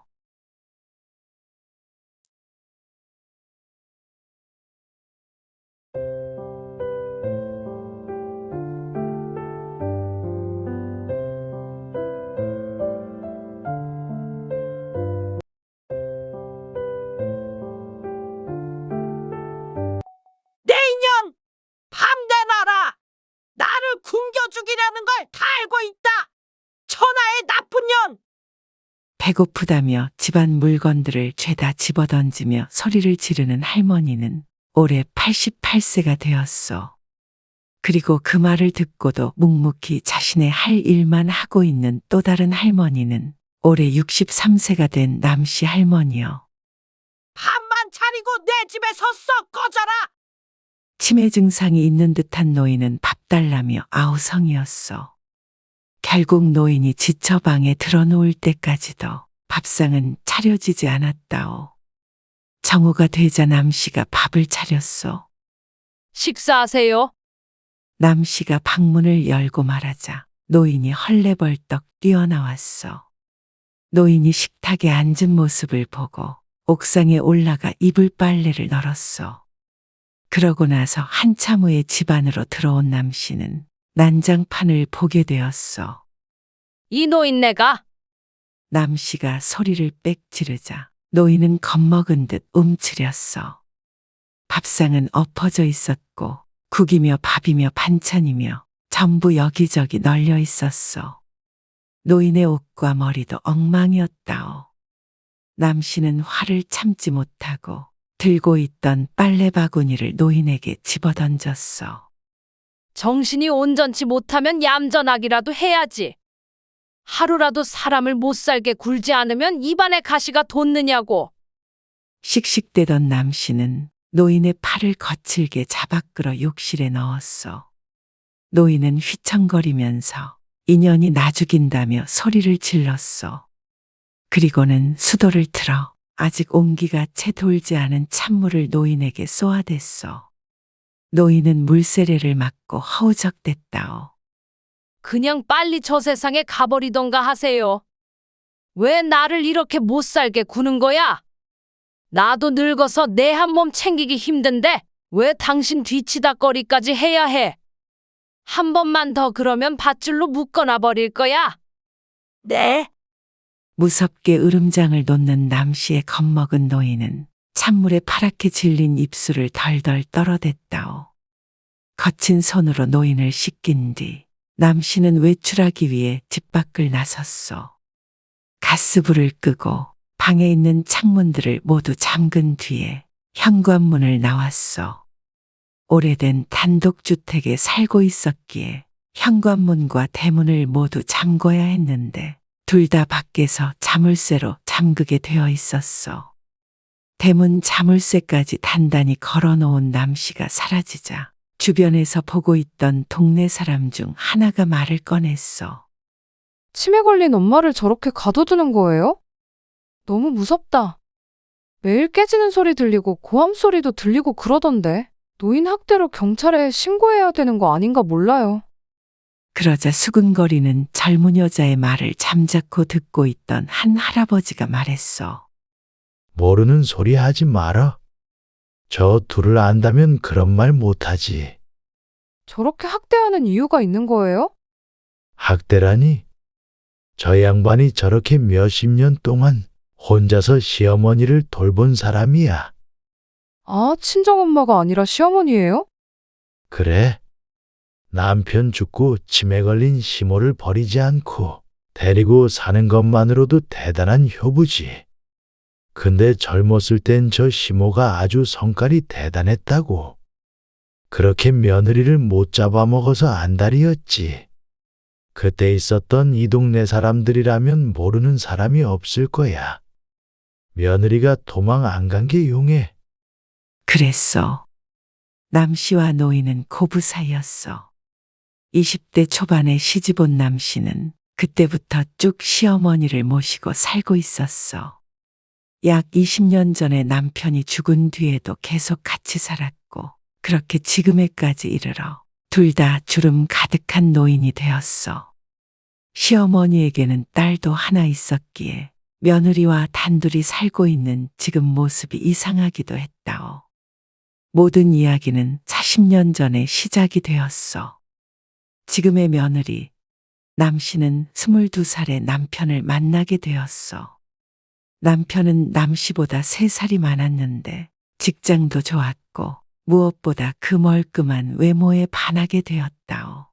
내 인연! 밤내놔라! 나를 굶겨 죽이려는 걸 다 알고 있다! 천하의 나쁜 년! 배고프다며 집안 물건들을 죄다 집어던지며 소리를 지르는 할머니는 올해 88세가 되었어. 그리고 그 말을 듣고도 묵묵히 자신의 할 일만 하고 있는 또 다른 할머니는 올해 63세가 된 남씨 할머니요. 밥만 차리고 내 집에서 썩 꺼져라! 치매 증상이 있는 듯한 노인은 밥 달라며 아우성이었어. 결국 노인이 지쳐 방에 들어놓을 때까지도 밥상은 차려지지 않았다오. 정오가 되자 남씨가 밥을 차렸소. 식사하세요. 남씨가 방문을 열고 말하자 노인이 헐레벌떡 뛰어나왔어. 노인이 식탁에 앉은 모습을 보고 옥상에 올라가 이불 빨래를 널었어. 그러고 나서 한참 후에 집 안으로 들어온 남씨는 난장판을 보게 되었어. 이 노인네가 남씨가 소리를 빽 지르자 노인은 겁먹은 듯 움츠렸어. 밥상은 엎어져 있었고 국이며 밥이며 반찬이며 전부 여기저기 널려 있었어. 노인의 옷과 머리도 엉망이었다오. 남씨는 화를 참지 못하고 들고 있던 빨래 바구니를 노인에게 집어던졌어. 정신이 온전치 못하면 얌전하기라도 해야지. 하루라도 사람을 못 살게 굴지 않으면 입안에 가시가 돋느냐고. 씩씩대던 남씨는 노인의 팔을 거칠게 잡아 끌어 욕실에 넣었어. 노인은 휘청거리면서 인연이 나 죽인다며 소리를 질렀어. 그리고는 수도를 틀어 아직 온기가 채 돌지 않은 찬물을 노인에게 쏘아댔어. 노인은 물세례를 맞고 허우적댔다오. 그냥 빨리 저 세상에 가버리던가 하세요. 왜 나를 이렇게 못 살게 구는 거야? 나도 늙어서 내 한 몸 챙기기 힘든데 왜 당신 뒤치다거리까지 해야 해? 한 번만 더 그러면 밧줄로 묶어놔 버릴 거야. 네? 무섭게 으름장을 놓는 남씨의 겁먹은 노인은 찬물에 파랗게 질린 입술을 덜덜 떨어댔다오. 거친 손으로 노인을 씻긴 뒤 남씨는 외출하기 위해 집 밖을 나섰어. 가스불을 끄고 방에 있는 창문들을 모두 잠근 뒤에 현관문을 나왔어. 오래된 단독주택에 살고 있었기에 현관문과 대문을 모두 잠궈야 했는데 둘 다 밖에서 자물쇠로 잠그게 되어 있었어. 대문 자물쇠까지 단단히 걸어놓은 남씨가 사라지자 주변에서 보고 있던 동네 사람 중 하나가 말을 꺼냈어. 치매 걸린 엄마를 저렇게 가둬두는 거예요? 너무 무섭다. 매일 깨지는 소리 들리고 고함 소리도 들리고 그러던데. 노인 학대로 경찰에 신고해야 되는 거 아닌가 몰라요. 그러자 수근거리는 젊은 여자의 말을 잠자코 듣고 있던 한 할아버지가 말했어. 모르는 소리 하지 마라. 저 둘을 안다면 그런 말 못하지. 저렇게 학대하는 이유가 있는 거예요? 학대라니? 저 양반이 저렇게 몇십 년 동안 혼자서 시어머니를 돌본 사람이야. 아, 친정엄마가 아니라 시어머니예요? 그래. 남편 죽고 치매 걸린 시모를 버리지 않고 데리고 사는 것만으로도 대단한 효부지. 근데 젊었을 땐 저 시모가 아주 성깔이 대단했다고. 그렇게 며느리를 못 잡아먹어서 안달이었지. 그때 있었던 이 동네 사람들이라면 모르는 사람이 없을 거야. 며느리가 도망 안 간 게 용해. 그랬어. 남씨와 노인은 고부 사이였어. 20대 초반에 시집온 남씨는 그때부터 쭉 시어머니를 모시고 살고 있었어. 약 20년 전에 남편이 죽은 뒤에도 계속 같이 살았고, 그렇게 지금에까지 이르러 둘 다 주름 가득한 노인이 되었어. 시어머니에게는 딸도 하나 있었기에 며느리와 단둘이 살고 있는 지금 모습이 이상하기도 했다오. 모든 이야기는 40년 전에 시작이 되었어. 지금의 며느리, 남씨는 22살의 남편을 만나게 되었어. 남편은 남씨보다 3살이 많았는데 직장도 좋았고 무엇보다 그 멀끔한 외모에 반하게 되었다오.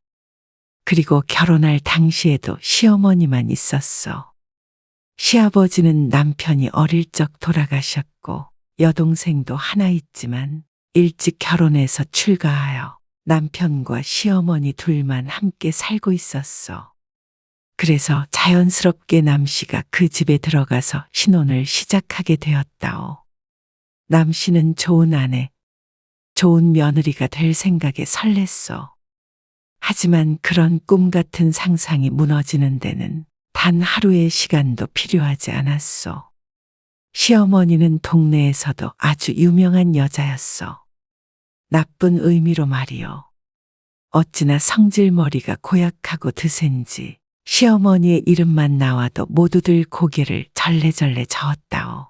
그리고 결혼할 당시에도 시어머니만 있었어. 시아버지는 남편이 어릴 적 돌아가셨고 여동생도 하나 있지만 일찍 결혼해서 출가하여 남편과 시어머니 둘만 함께 살고 있었어. 그래서 자연스럽게 남씨가 그 집에 들어가서 신혼을 시작하게 되었다오. 남씨는 좋은 아내, 좋은 며느리가 될 생각에 설렜어. 하지만 그런 꿈 같은 상상이 무너지는 데는 단 하루의 시간도 필요하지 않았어. 시어머니는 동네에서도 아주 유명한 여자였어. 나쁜 의미로 말이요. 어찌나 성질머리가 고약하고 드센지 시어머니의 이름만 나와도 모두들 고개를 절레절레 저었다오.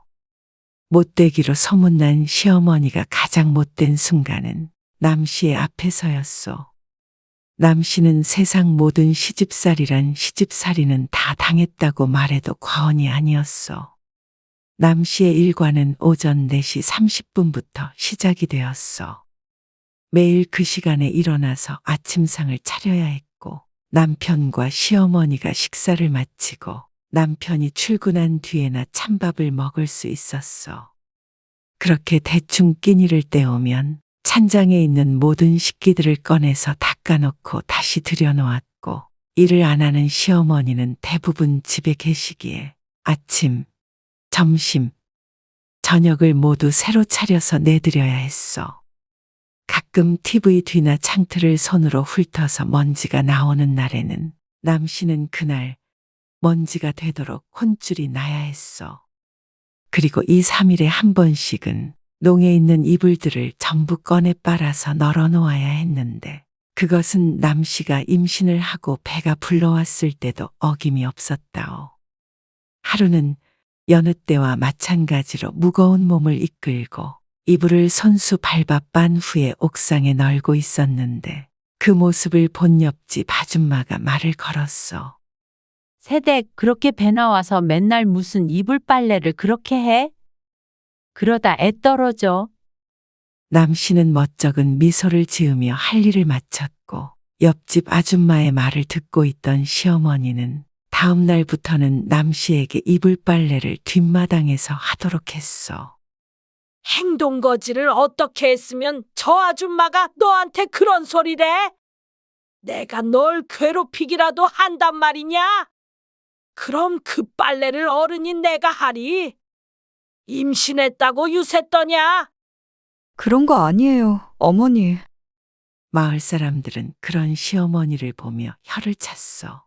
못되기로 소문난 시어머니가 가장 못된 순간은 남씨의 앞에서였어. 남씨는 세상 모든 시집살이란 시집살이는 다 당했다고 말해도 과언이 아니었어. 남씨의 일과는 오전 4시 30분부터 시작이 되었어. 매일 그 시간에 일어나서 아침상을 차려야 했고 남편과 시어머니가 식사를 마치고 남편이 출근한 뒤에나 찬밥을 먹을 수 있었어. 그렇게 대충 끼니를 때우면 찬장에 있는 모든 식기들을 꺼내서 닦아놓고 다시 들여놓았고 일을 안 하는 시어머니는 대부분 집에 계시기에 아침, 점심, 저녁을 모두 새로 차려서 내드려야 했어. 가끔 TV 뒤나 창틀을 손으로 훑어서 먼지가 나오는 날에는 남씨는 그날 먼지가 되도록 혼쭐이 나야 했어. 그리고 2, 3일에 한 번씩은 농에 있는 이불들을 전부 꺼내 빨아서 널어 놓아야 했는데 그것은 남씨가 임신을 하고 배가 불러왔을 때도 어김이 없었다오. 하루는 여느 때와 마찬가지로 무거운 몸을 이끌고 이불을 손수 밟아 빤 후에 옥상에 널고 있었는데 그 모습을 본 옆집 아줌마가 말을 걸었어. 새댁 그렇게 배 나와서 맨날 무슨 이불 빨래를 그렇게 해? 그러다 애 떨어져. 남씨는 멋쩍은 미소를 지으며 할 일을 마쳤고 옆집 아줌마의 말을 듣고 있던 시어머니는 다음 날부터는 남씨에게 이불 빨래를 뒷마당에서 하도록 했어. 행동거지를 어떻게 했으면 저 아줌마가 너한테 그런 소리래? 내가 널 괴롭히기라도 한단 말이냐? 그럼 그 빨래를 어른인 내가 하리? 임신했다고 유세 떠냐? 그런 거 아니에요, 어머니. 마을 사람들은 그런 시어머니를 보며 혀를 찼어.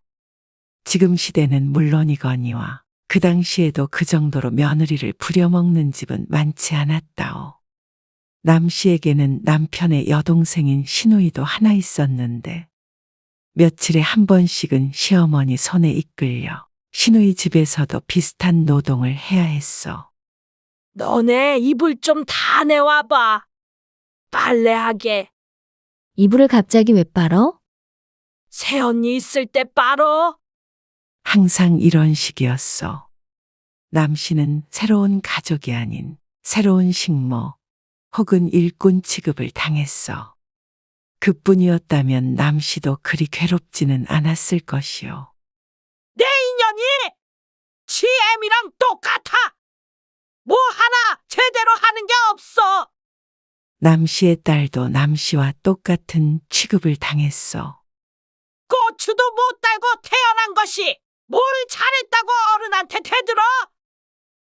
지금 시대는 물론이거니와 그 당시에도 그 정도로 며느리를 부려먹는 집은 많지 않았다오. 남 씨에게는 남편의 여동생인 시누이도 하나 있었는데 며칠에 한 번씩은 시어머니 손에 이끌려 시누이 집에서도 비슷한 노동을 해야 했어. 너네 이불 좀 다 내와봐. 빨래하게. 이불을 갑자기 왜 빨어? 새언니 있을 때 빨어. 항상 이런 식이었어. 남 씨는 새로운 가족이 아닌 새로운 식모 혹은 일꾼 취급을 당했어. 그뿐이었다면 남 씨도 그리 괴롭지는 않았을 것이요. 내 인연이 지엠이랑 똑같아. 뭐 하나 제대로 하는 게 없어. 남 씨의 딸도 남 씨와 똑같은 취급을 당했어. 고추도 못 달고 태어난 것이 뭘 잘했다고 어른한테 대들어?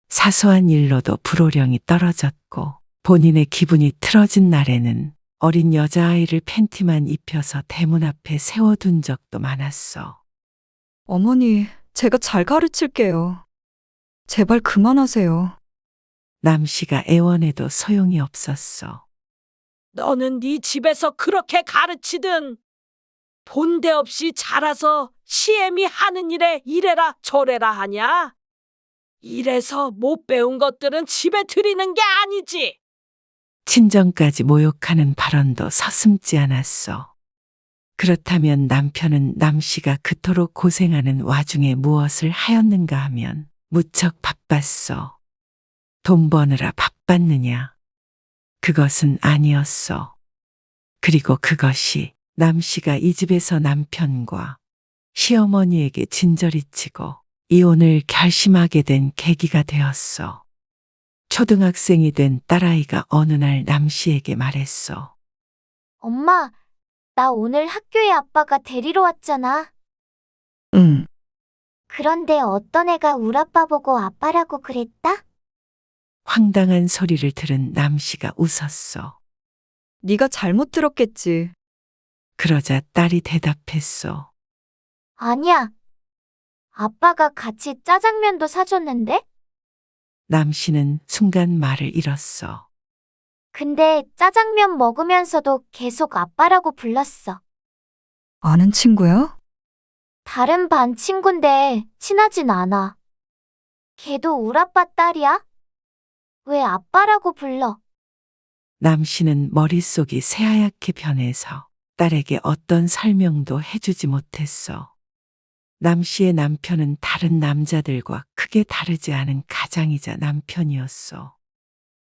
사소한 일로도 불호령이 떨어졌고 본인의 기분이 틀어진 날에는 어린 여자아이를 팬티만 입혀서 대문 앞에 세워둔 적도 많았어. 어머니, 제가 잘 가르칠게요. 제발 그만하세요. 남 씨가 애원해도 소용이 없었어. 너는 네 집에서 그렇게 가르치든 본데 없이 자라서 시엠이 하는 일에 이래라 저래라 하냐? 이래서 못 배운 것들은 집에 들이는 게 아니지. 친정까지 모욕하는 발언도 서슴지 않았어. 그렇다면 남편은 남 씨가 그토록 고생하는 와중에 무엇을 하였는가 하면 무척 바빴어. 돈 버느라 바빴느냐? 그것은 아니었어. 그리고 그것이 남 씨가 이 집에서 남편과 시어머니에게 진저리 치고 이혼을 결심하게 된 계기가 되었어. 초등학생이 된 딸아이가 어느 날 남 씨에게 말했어. 엄마, 나 오늘 학교에 아빠가 데리러 왔잖아. 응. 그런데 어떤 애가 우리 아빠 보고 아빠라고 그랬다? 황당한 소리를 들은 남 씨가 웃었어. 네가 잘못 들었겠지. 그러자 딸이 대답했어. 아니야. 아빠가 같이 짜장면도 사줬는데? 남 씨는 순간 말을 잃었어. 근데 짜장면 먹으면서도 계속 아빠라고 불렀어. 아는 친구야? 다른 반 친구인데 친하진 않아. 걔도 우리 아빠 딸이야? 왜 아빠라고 불러? 남 씨는 머릿속이 새하얗게 변해서 딸에게 어떤 설명도 해주지 못했어. 남 씨의 남편은 다른 남자들과 크게 다르지 않은 가장이자 남편이었어.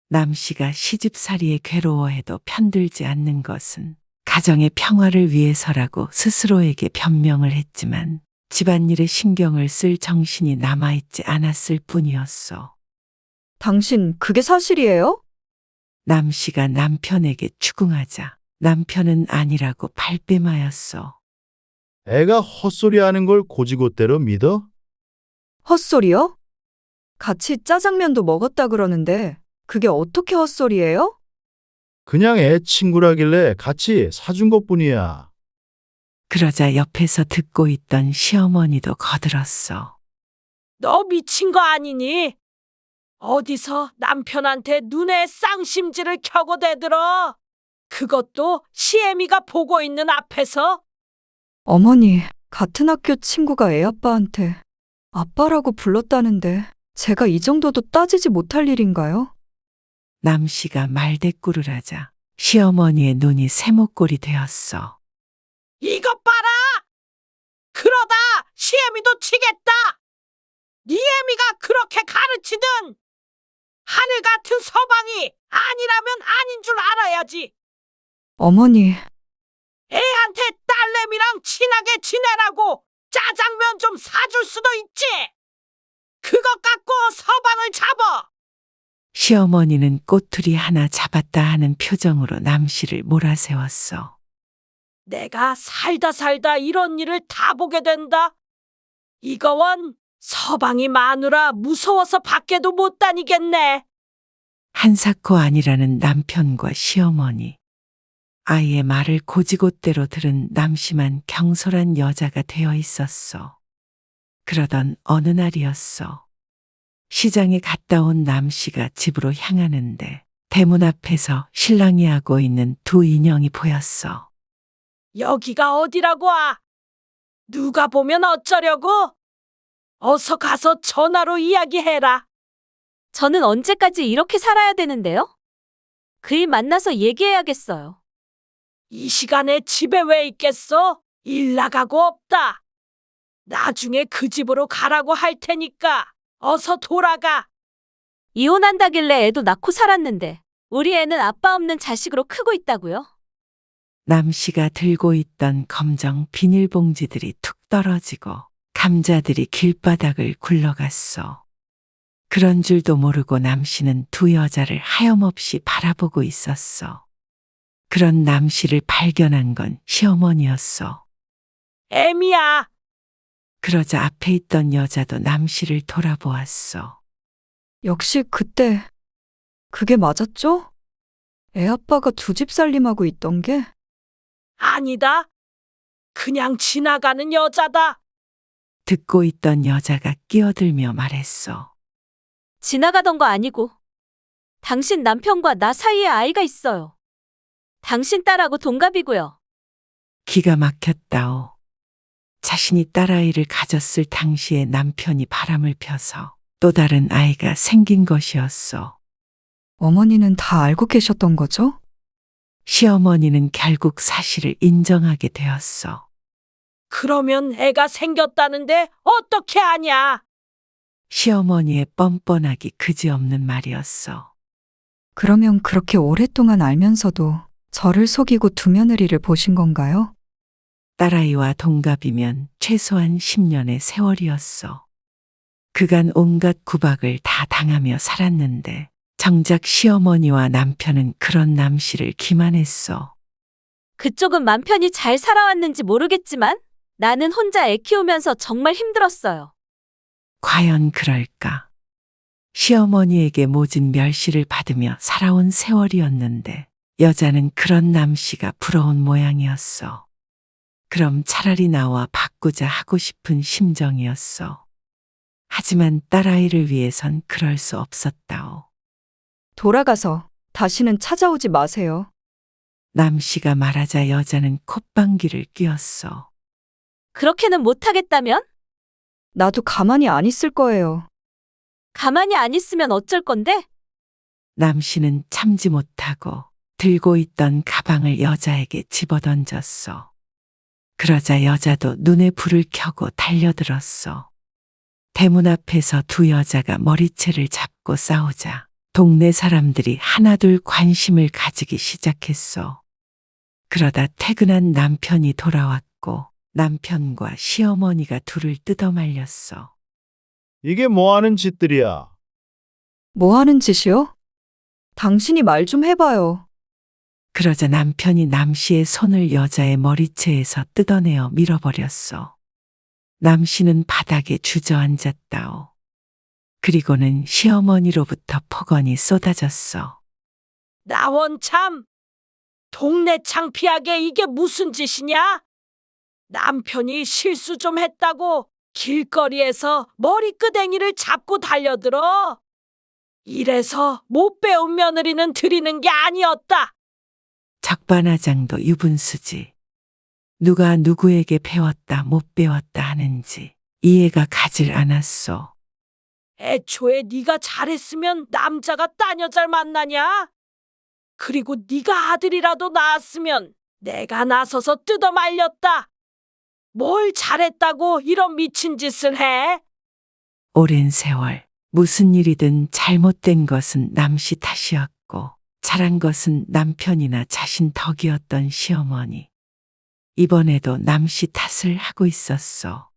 남 씨가 시집살이에 괴로워해도 편들지 않는 것은 가정의 평화를 위해서라고 스스로에게 변명을 했지만 집안일에 신경을 쓸 정신이 남아있지 않았을 뿐이었어. 당신 그게 사실이에요? 남 씨가 남편에게 추궁하자 남편은 아니라고 발뺌하였어. 애가 헛소리하는 걸 고지고대로 믿어? 헛소리요? 같이 짜장면도 먹었다 그러는데 그게 어떻게 헛소리예요? 그냥 애 친구라길래 같이 사준 것뿐이야. 그러자 옆에서 듣고 있던 시어머니도 거들었어. 너 미친 거 아니니? 어디서 남편한테 눈에 쌍심지를 켜고 대들어? 그것도 시애미가 보고 있는 앞에서? 어머니, 같은 학교 친구가 애 아빠한테 아빠라고 불렀다는데 제가 이 정도도 따지지 못할 일인가요? 남 씨가 말대꾸를 하자 시어머니의 눈이 세모꼴이 되었어. 이것 봐라! 그러다 시애미도 치겠다! 네 애미가 그렇게 가르치든 하늘 같은 서방이 아니라면 아닌 줄 알아야지. 어머니, 애한테 딸내미랑 친하게 지내라고 짜장면 좀 사줄 수도 있지. 그것 갖고 서방을 잡아. 시어머니는 꼬투리 하나 잡았다 하는 표정으로 남 씨를 몰아세웠어. 내가 살다 이런 일을 다 보게 된다. 이거원 서방이 마누라 무서워서 밖에도 못 다니겠네. 한사코 아니라는 남편과 시어머니. 아이의 말을 고지곳대로 들은 남심한 경솔한 여자가 되어 있었어. 그러던 어느 날이었어. 시장에 갔다 온 남씨가 집으로 향하는데 대문 앞에서 신랑이 하고 있는 두 인형이 보였어. 여기가 어디라고 와? 누가 보면 어쩌려고? 어서 가서 전화로 이야기해라. 저는 언제까지 이렇게 살아야 되는데요? 그일 만나서 얘기해야겠어요. 이 시간에 집에 왜 있겠어? 일 나가고 없다. 나중에 그 집으로 가라고 할 테니까 어서 돌아가. 이혼한다길래 애도 낳고 살았는데 우리 애는 아빠 없는 자식으로 크고 있다고요? 남씨가 들고 있던 검정 비닐봉지들이 툭 떨어지고 감자들이 길바닥을 굴러갔어. 그런 줄도 모르고 남씨는 두 여자를 하염없이 바라보고 있었어. 그런 남씨를 발견한 건 시어머니였어. 애미야. 그러자 앞에 있던 여자도 남씨를 돌아보았어. 역시 그때 그게 맞았죠? 애 아빠가 두 집 살림하고 있던 게? 아니다. 그냥 지나가는 여자다. 듣고 있던 여자가 끼어들며 말했어. 지나가던 거 아니고 당신 남편과 나 사이에 아이가 있어요. 당신 딸하고 동갑이고요. 기가 막혔다오. 자신이 딸아이를 가졌을 당시에 남편이 바람을 펴서 또 다른 아이가 생긴 것이었어. 어머니는 다 알고 계셨던 거죠? 시어머니는 결국 사실을 인정하게 되었어. 그러면 애가 생겼다는데 어떻게 아냐? 시어머니의 뻔뻔하기 그지없는 말이었어. 그러면 그렇게 오랫동안 알면서도 저를 속이고 두 며느리를 보신 건가요? 딸아이와 동갑이면 최소한 10년의 세월이었어. 그간 온갖 구박을 다 당하며 살았는데 정작 시어머니와 남편은 그런 남씨를 기만했어. 그쪽은 맘 편히 잘 살아왔는지 모르겠지만 나는 혼자 애 키우면서 정말 힘들었어요. 과연 그럴까? 시어머니에게 모진 멸시를 받으며 살아온 세월이었는데 여자는 그런 남씨가 부러운 모양이었어. 그럼 차라리 나와 바꾸자 하고 싶은 심정이었어. 하지만 딸아이를 위해선 그럴 수 없었다오. 돌아가서 다시는 찾아오지 마세요. 남씨가 말하자 여자는 콧방귀를 뀌었어. 그렇게는 못하겠다면? 나도 가만히 안 있을 거예요. 가만히 안 있으면 어쩔 건데? 남씨는 참지 못하고 들고 있던 가방을 여자에게 집어던졌어. 그러자 여자도 눈에 불을 켜고 달려들었어. 대문 앞에서 두 여자가 머리채를 잡고 싸우자 동네 사람들이 하나둘 관심을 가지기 시작했어. 그러다 퇴근한 남편이 돌아왔고 남편과 시어머니가 둘을 뜯어말렸어. 이게 뭐 하는 짓들이야? 뭐 하는 짓이요? 당신이 말 좀 해봐요. 그러자 남편이 남씨의 손을 여자의 머리채에서 뜯어내어 밀어버렸어. 남씨는 바닥에 주저앉았다오. 그리고는 시어머니로부터 폭언이 쏟아졌어. 나원참! 동네 창피하게 이게 무슨 짓이냐? 남편이 실수 좀 했다고 길거리에서 머리끄댕이를 잡고 달려들어. 이래서 못 배운 며느리는 드리는 게 아니었다. 적반하장도 유분수지. 누가 누구에게 배웠다 못 배웠다 하는지 이해가 가질 않았소. 애초에 네가 잘했으면 남자가 딴 여자를 만나냐? 그리고 네가 아들이라도 낳았으면 내가 나서서 뜯어 말렸다. 뭘 잘했다고 이런 미친 짓을 해? 오랜 세월 무슨 일이든 잘못된 것은 남씨 탓이었고 잘한 것은 남편이나 자신 덕이었던 시어머니. 이번에도 남씨 탓을 하고 있었어.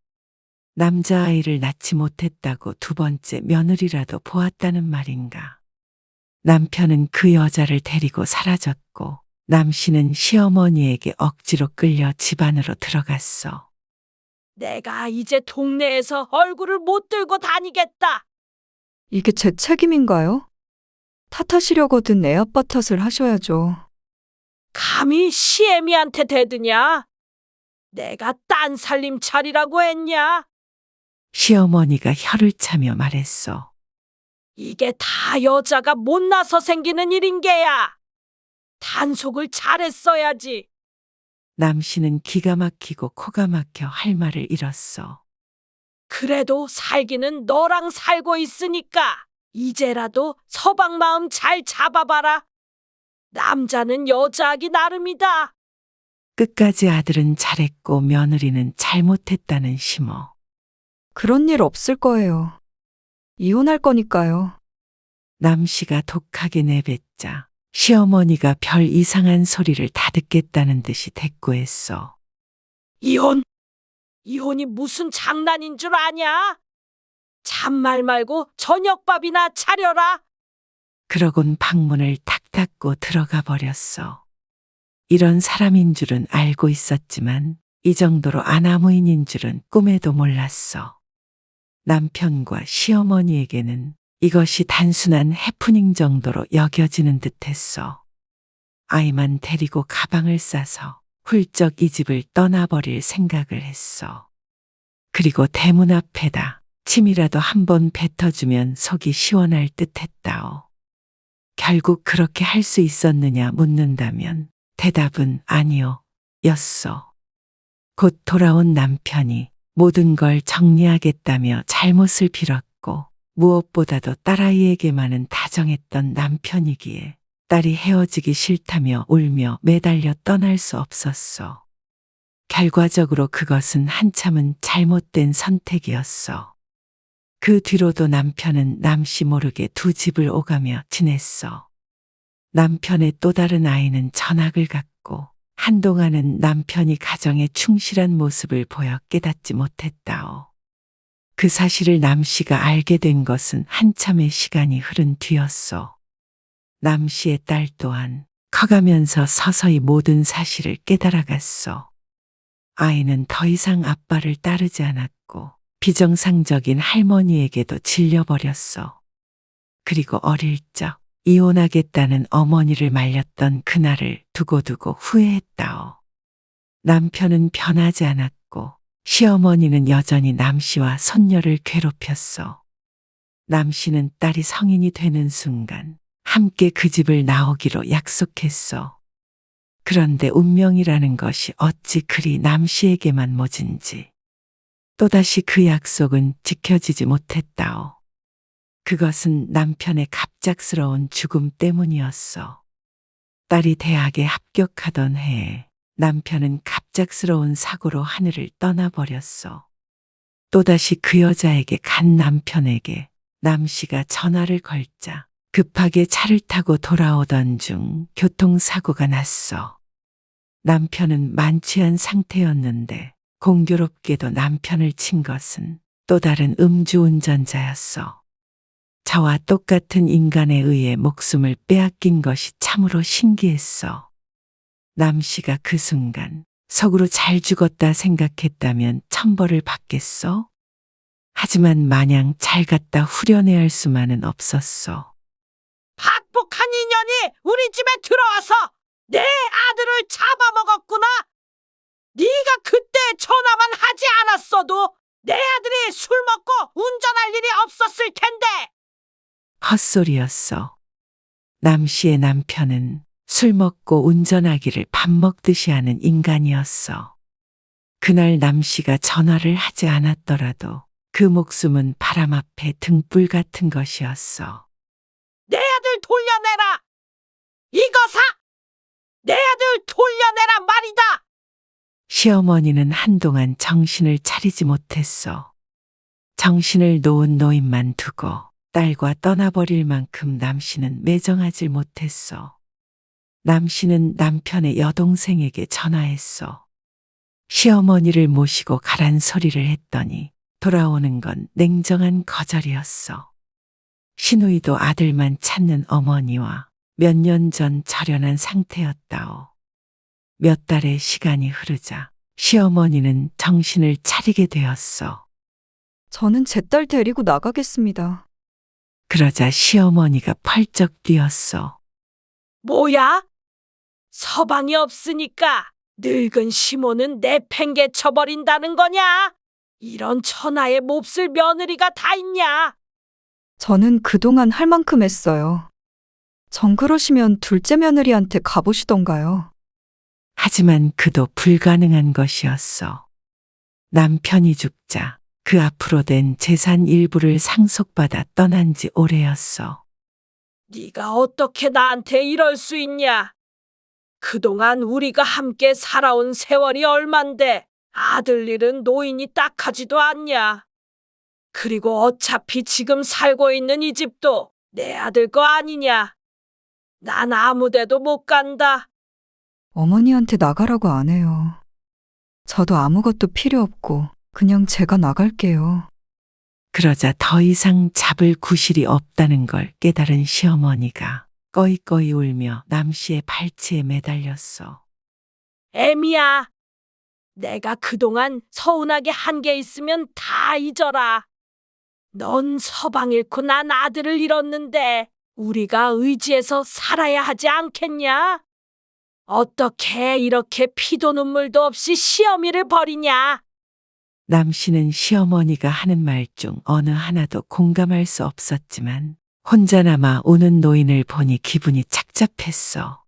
남자아이를 낳지 못했다고 두 번째 며느리라도 보았다는 말인가. 남편은 그 여자를 데리고 사라졌고 남씨는 시어머니에게 억지로 끌려 집 안으로 들어갔어. 내가 이제 동네에서 얼굴을 못 들고 다니겠다. 이게 제 책임인가요? 탓하시려거든 애 아빠 탓을 하셔야죠. 감히 시애미한테 대드냐? 내가 딴 살림 차리라고 했냐? 시어머니가 혀를 차며 말했어. 이게 다 여자가 못나서 생기는 일인 게야. 단속을 잘했어야지. 남씨는 기가 막히고 코가 막혀 할 말을 잃었어. 그래도 살기는 너랑 살고 있으니까 이제라도 서방 마음 잘 잡아봐라. 남자는 여자하기 나름이다. 끝까지 아들은 잘했고 며느리는 잘못했다는 심어. 그런 일 없을 거예요. 이혼할 거니까요. 남씨가 독하게 내뱉자 시어머니가 별 이상한 소리를 다 듣겠다는 듯이 대꾸했어. 이혼? 이혼이 무슨 장난인 줄 아냐? 잔말 말고 저녁밥이나 차려라. 그러곤 방문을 탁 닫고 들어가 버렸어. 이런 사람인 줄은 알고 있었지만 이 정도로 아나무인인 줄은 꿈에도 몰랐어. 남편과 시어머니에게는 이것이 단순한 해프닝 정도로 여겨지는 듯했어. 아이만 데리고 가방을 싸서 훌쩍 이 집을 떠나버릴 생각을 했어. 그리고 대문 앞에다 침이라도 한번 뱉어주면 속이 시원할 듯했다오. 결국 그렇게 할 수 있었느냐 묻는다면 대답은 아니요, 였어. 곧 돌아온 남편이 모든 걸 정리하겠다며 잘못을 빌었고 무엇보다도 딸아이에게만은 다정했던 남편이기에 딸이 헤어지기 싫다며 울며 매달려 떠날 수 없었어. 결과적으로 그것은 한참은 잘못된 선택이었어. 그 뒤로도 남편은 남씨 모르게 두 집을 오가며 지냈어. 남편의 또 다른 아이는 전학을 갔고 한동안은 남편이 가정에 충실한 모습을 보여 깨닫지 못했다오. 그 사실을 남씨가 알게 된 것은 한참의 시간이 흐른 뒤였어. 남씨의 딸 또한 커가면서 서서히 모든 사실을 깨달아갔어. 아이는 더 이상 아빠를 따르지 않았고 비정상적인 할머니에게도 질려버렸어. 그리고 어릴 적 이혼하겠다는 어머니를 말렸던 그날을 두고두고 후회했다오. 남편은 변하지 않았고 시어머니는 여전히 남씨와 손녀를 괴롭혔어. 남씨는 딸이 성인이 되는 순간 함께 그 집을 나오기로 약속했어. 그런데 운명이라는 것이 어찌 그리 남씨에게만 모진지 또다시 그 약속은 지켜지지 못했다오. 그것은 남편의 갑작스러운 죽음 때문이었어. 딸이 대학에 합격하던 해에 남편은 갑작스러운 사고로 하늘을 떠나버렸어. 또다시 그 여자에게 간 남편에게 남씨가 전화를 걸자 급하게 차를 타고 돌아오던 중 교통사고가 났어. 남편은 만취한 상태였는데 공교롭게도 남편을 친 것은 또 다른 음주운전자였어. 저와 똑같은 인간에 의해 목숨을 빼앗긴 것이 참으로 신기했어. 남씨가 그 순간 속으로 잘 죽었다 생각했다면 천벌을 받겠어? 하지만 마냥 잘 갖다 후려내야 할 수만은 없었어. 박복한 인연이 우리 집에 들어와서 내 아들을 잡아먹었구나. 네가 그때 전화만 하지 않았어도 내 아들이 술 먹고 운전할 일이 없었을 텐데. 헛소리였어. 남씨의 남편은 술 먹고 운전하기를 밥 먹듯이 하는 인간이었어. 그날 남씨가 전화를 하지 않았더라도 그 목숨은 바람 앞에 등불 같은 것이었어. 내 아들 돌려내라. 이거사. 내 아들 돌려내라 말이다. 시어머니는 한동안 정신을 차리지 못했어. 정신을 놓은 노인만 두고 딸과 떠나버릴 만큼 남씨는 매정하지 못했어. 남씨는 남편의 여동생에게 전화했어. 시어머니를 모시고 가란 소리를 했더니 돌아오는 건 냉정한 거절이었어. 시누이도 아들만 찾는 어머니와 몇 년 전 절연한 상태였다오. 몇 달의 시간이 흐르자 시어머니는 정신을 차리게 되었어. 저는 제 딸 데리고 나가겠습니다. 그러자 시어머니가 펄쩍 뛰었어. 뭐야? 서방이 없으니까 늙은 시모는 내팽개쳐버린다는 거냐? 이런 천하의 몹쓸 며느리가 다 있냐? 저는 그동안 할 만큼 했어요. 정 그러시면 둘째 며느리한테 가보시던가요. 하지만 그도 불가능한 것이었어. 남편이 죽자 그 앞으로 된 재산 일부를 상속받아 떠난 지 오래였어. 네가 어떻게 나한테 이럴 수 있냐? 그동안 우리가 함께 살아온 세월이 얼만데 아들 일은 노인이 딱하지도 않냐? 그리고 어차피 지금 살고 있는 이 집도 내 아들 거 아니냐? 난 아무 데도 못 간다. 어머니한테 나가라고 안 해요. 저도 아무것도 필요 없고 그냥 제가 나갈게요. 그러자 더 이상 잡을 구실이 없다는 걸 깨달은 시어머니가 꺼이꺼이 울며 남씨의 발치에 매달렸어. 애미야, 내가 그동안 서운하게 한 게 있으면 다 잊어라. 넌 서방 잃고 난 아들을 잃었는데 우리가 의지해서 살아야 하지 않겠냐? 어떻게 이렇게 피도 눈물도 없이 시어미를 버리냐? 남씨는 시어머니가 하는 말 중 어느 하나도 공감할 수 없었지만 혼자 남아 우는 노인을 보니 기분이 착잡했어.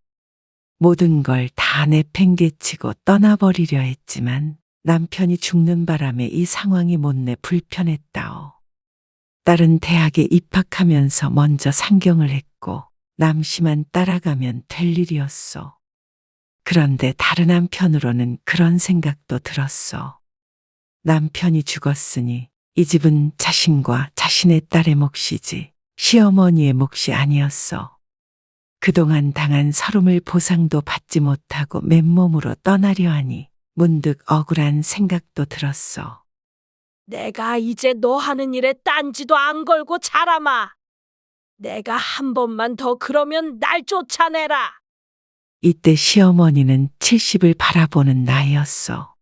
모든 걸 다 내팽개치고 떠나버리려 했지만 남편이 죽는 바람에 이 상황이 못내 불편했다오. 딸은 대학에 입학하면서 먼저 상경을 했고 남씨만 따라가면 될 일이었어. 그런데 다른 한편으로는 그런 생각도 들었어. 남편이 죽었으니 이 집은 자신과 자신의 딸의 몫이지 시어머니의 몫이 아니었어. 그동안 당한 서름을 보상도 받지 못하고 맨몸으로 떠나려 하니 문득 억울한 생각도 들었어. 내가 이제 너 하는 일에 딴지도 안 걸고 자라마. 내가 한 번만 더 그러면 날 쫓아내라. 이때 시어머니는 70을 바라보는 나이였어.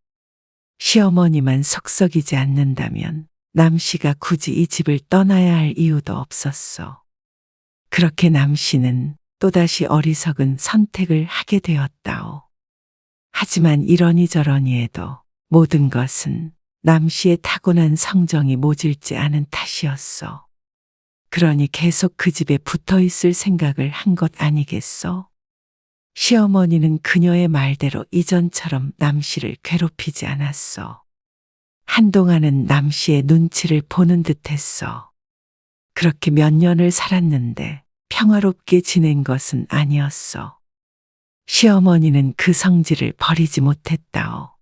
시어머니만 속썩이지 않는다면 남씨가 굳이 이 집을 떠나야 할 이유도 없었어. 그렇게 남씨는 또다시 어리석은 선택을 하게 되었다오. 하지만 이러니 저러니 해도 모든 것은 남씨의 타고난 성정이 모질지 않은 탓이었어. 그러니 계속 그 집에 붙어 있을 생각을 한 것 아니겠어? 시어머니는 그녀의 말대로 이전처럼 남씨를 괴롭히지 않았어. 한동안은 남씨의 눈치를 보는 듯했어. 그렇게 몇 년을 살았는데 평화롭게 지낸 것은 아니었어. 시어머니는 그 성질을 버리지 못했다오.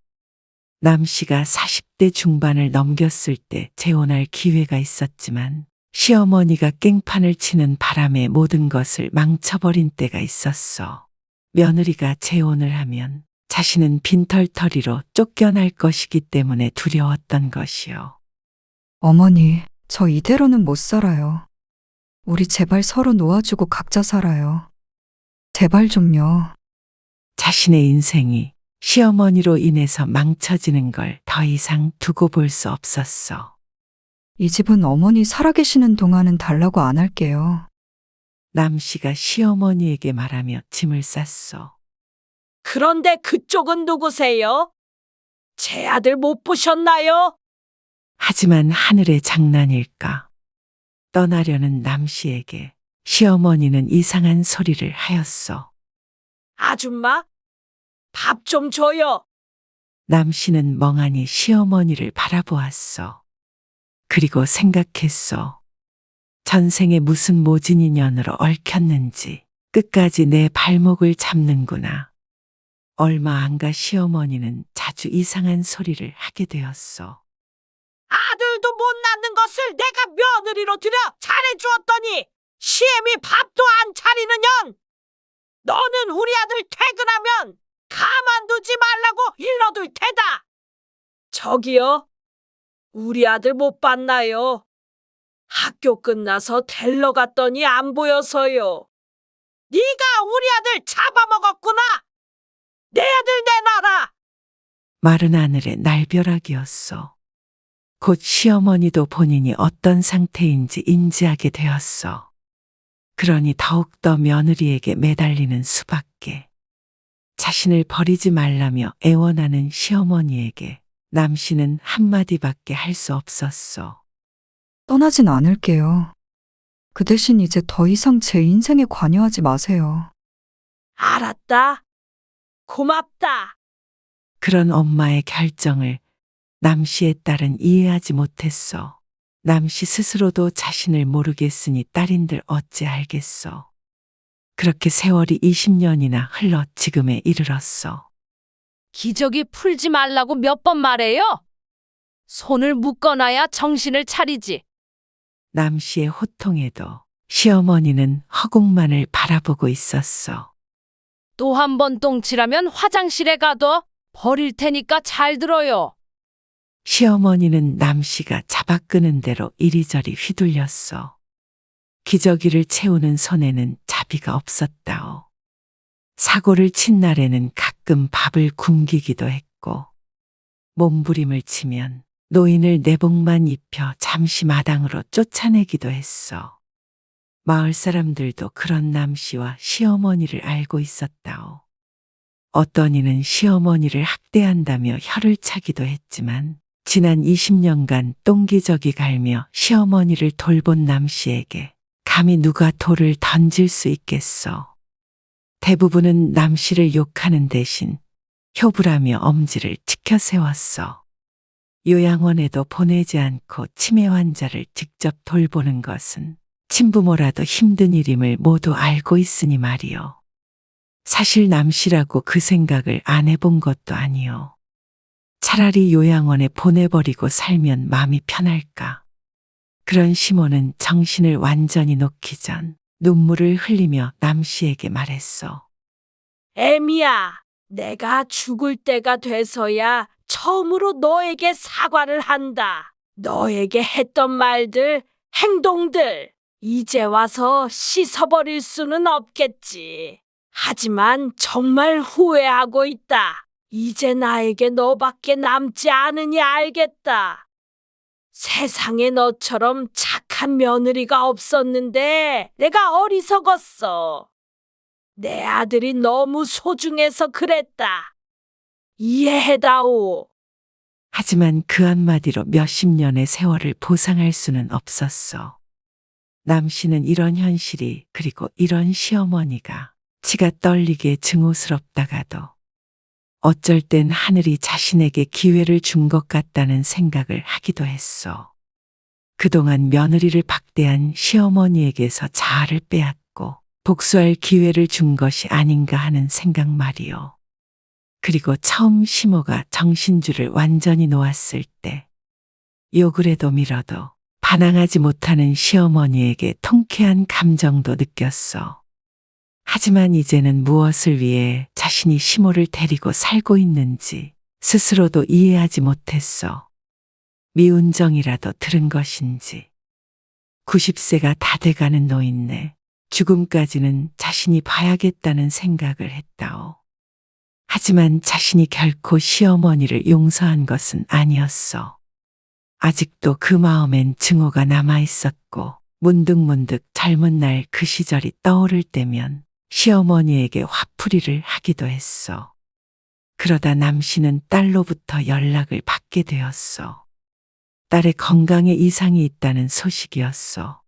남씨가 40대 중반을 넘겼을 때 재혼할 기회가 있었지만 시어머니가 깽판을 치는 바람에 모든 것을 망쳐버린 때가 있었어. 며느리가 재혼을 하면 자신은 빈털터리로 쫓겨날 것이기 때문에 두려웠던 것이요. 어머니, 저 이대로는 못 살아요. 우리 제발 서로 놓아주고 각자 살아요. 제발 좀요. 자신의 인생이 시어머니로 인해서 망쳐지는 걸 더 이상 두고 볼 수 없었어. 이 집은 어머니 살아계시는 동안은 달라고 안 할게요. 남씨가 시어머니에게 말하며 짐을 쌌어. 그런데 그쪽은 누구세요? 제 아들 못 보셨나요? 하지만 하늘의 장난일까? 떠나려는 남씨에게 시어머니는 이상한 소리를 하였어. 아줌마, 밥 좀 줘요. 남씨는 멍하니 시어머니를 바라보았어. 그리고 생각했어. 전생에 무슨 모진 인연으로 얽혔는지 끝까지 내 발목을 잡는구나. 얼마 안 가 시어머니는 자주 이상한 소리를 하게 되었어. 아들도 못 낳는 것을 내가 며느리로 들여 잘해주었더니 시엠이 밥도 안 차리는 년. 너는 우리 아들 퇴근하면 가만두지 말라고 일러둘 테다. 저기요, 우리 아들 못 봤나요? 학교 끝나서 델러 갔더니 안 보여서요. 네가 우리 아들 잡아먹었구나. 내 아들 내놔라. 마른 하늘의 날벼락이었어. 곧 시어머니도 본인이 어떤 상태인지 인지하게 되었어. 그러니 더욱더 며느리에게 매달리는 수밖에. 자신을 버리지 말라며 애원하는 시어머니에게 남씨는 한마디밖에 할 수 없었어. 떠나진 않을게요. 그 대신 이제 더 이상 제 인생에 관여하지 마세요. 알았다. 고맙다. 그런 엄마의 결정을 남씨의 딸은 이해하지 못했어. 남씨 스스로도 자신을 모르겠으니 딸인들 어찌 알겠어. 그렇게 세월이 20년이나 흘러 지금에 이르렀어. 기저귀 풀지 말라고 몇 번 말해요? 손을 묶어놔야 정신을 차리지. 남씨의 호통에도 시어머니는 허공만을 바라보고 있었어. 또 한 번 똥칠하면 화장실에 가둬 버릴 테니까 잘 들어요. 시어머니는 남씨가 잡아 끄는 대로 이리저리 휘둘렸어. 기저귀를 채우는 손에는 자비가 없었다오. 사고를 친 날에는 가끔 밥을 굶기기도 했고, 몸부림을 치면 노인을 내복만 입혀 잠시 마당으로 쫓아내기도 했어. 마을 사람들도 그런 남씨와 시어머니를 알고 있었다오. 어떤 이는 시어머니를 학대한다며 혀를 차기도 했지만 지난 20년간 똥기저귀 갈며 시어머니를 돌본 남씨에게 감히 누가 돌을 던질 수 있겠어. 대부분은 남씨를 욕하는 대신 효부라며 엄지를 치켜 세웠어. 요양원에도 보내지 않고 치매 환자를 직접 돌보는 것은 친부모라도 힘든 일임을 모두 알고 있으니 말이요. 사실 남씨라고 그 생각을 안 해본 것도 아니요. 차라리 요양원에 보내버리고 살면 마음이 편할까. 그런 시모는 정신을 완전히 놓기 전 눈물을 흘리며 남씨에게 말했어. 애미야, 내가 죽을 때가 돼서야 처음으로 너에게 사과를 한다. 너에게 했던 말들, 행동들, 이제 와서 씻어버릴 수는 없겠지. 하지만 정말 후회하고 있다. 이제 나에게 너밖에 남지 않으니 알겠다. 세상에 너처럼 착한 며느리가 없었는데 내가 어리석었어. 내 아들이 너무 소중해서 그랬다. 이해해다오. 하지만 그 한마디로 몇십 년의 세월을 보상할 수는 없었어. 남씨는 이런 현실이 그리고 이런 시어머니가 치가 떨리게 증오스럽다가도 어쩔 땐 하늘이 자신에게 기회를 준 것 같다는 생각을 하기도 했어. 그동안 며느리를 박대한 시어머니에게서 자아를 빼앗고 복수할 기회를 준 것이 아닌가 하는 생각 말이요. 그리고 처음 시모가 정신줄을 완전히 놓았을 때 욕을 해도 밀어도 반항하지 못하는 시어머니에게 통쾌한 감정도 느꼈어. 하지만 이제는 무엇을 위해 자신이 시모를 데리고 살고 있는지 스스로도 이해하지 못했어. 미운 정이라도 들은 것인지. 90세가 다 돼가는 노인네. 죽음까지는 자신이 봐야겠다는 생각을 했다오. 하지만 자신이 결코 시어머니를 용서한 것은 아니었어. 아직도 그 마음엔 증오가 남아있었고 문득문득 젊은 날 그 시절이 떠오를 때면 시어머니에게 화풀이를 하기도 했어. 그러다 남씨는 딸로부터 연락을 받게 되었어. 딸의 건강에 이상이 있다는 소식이었어.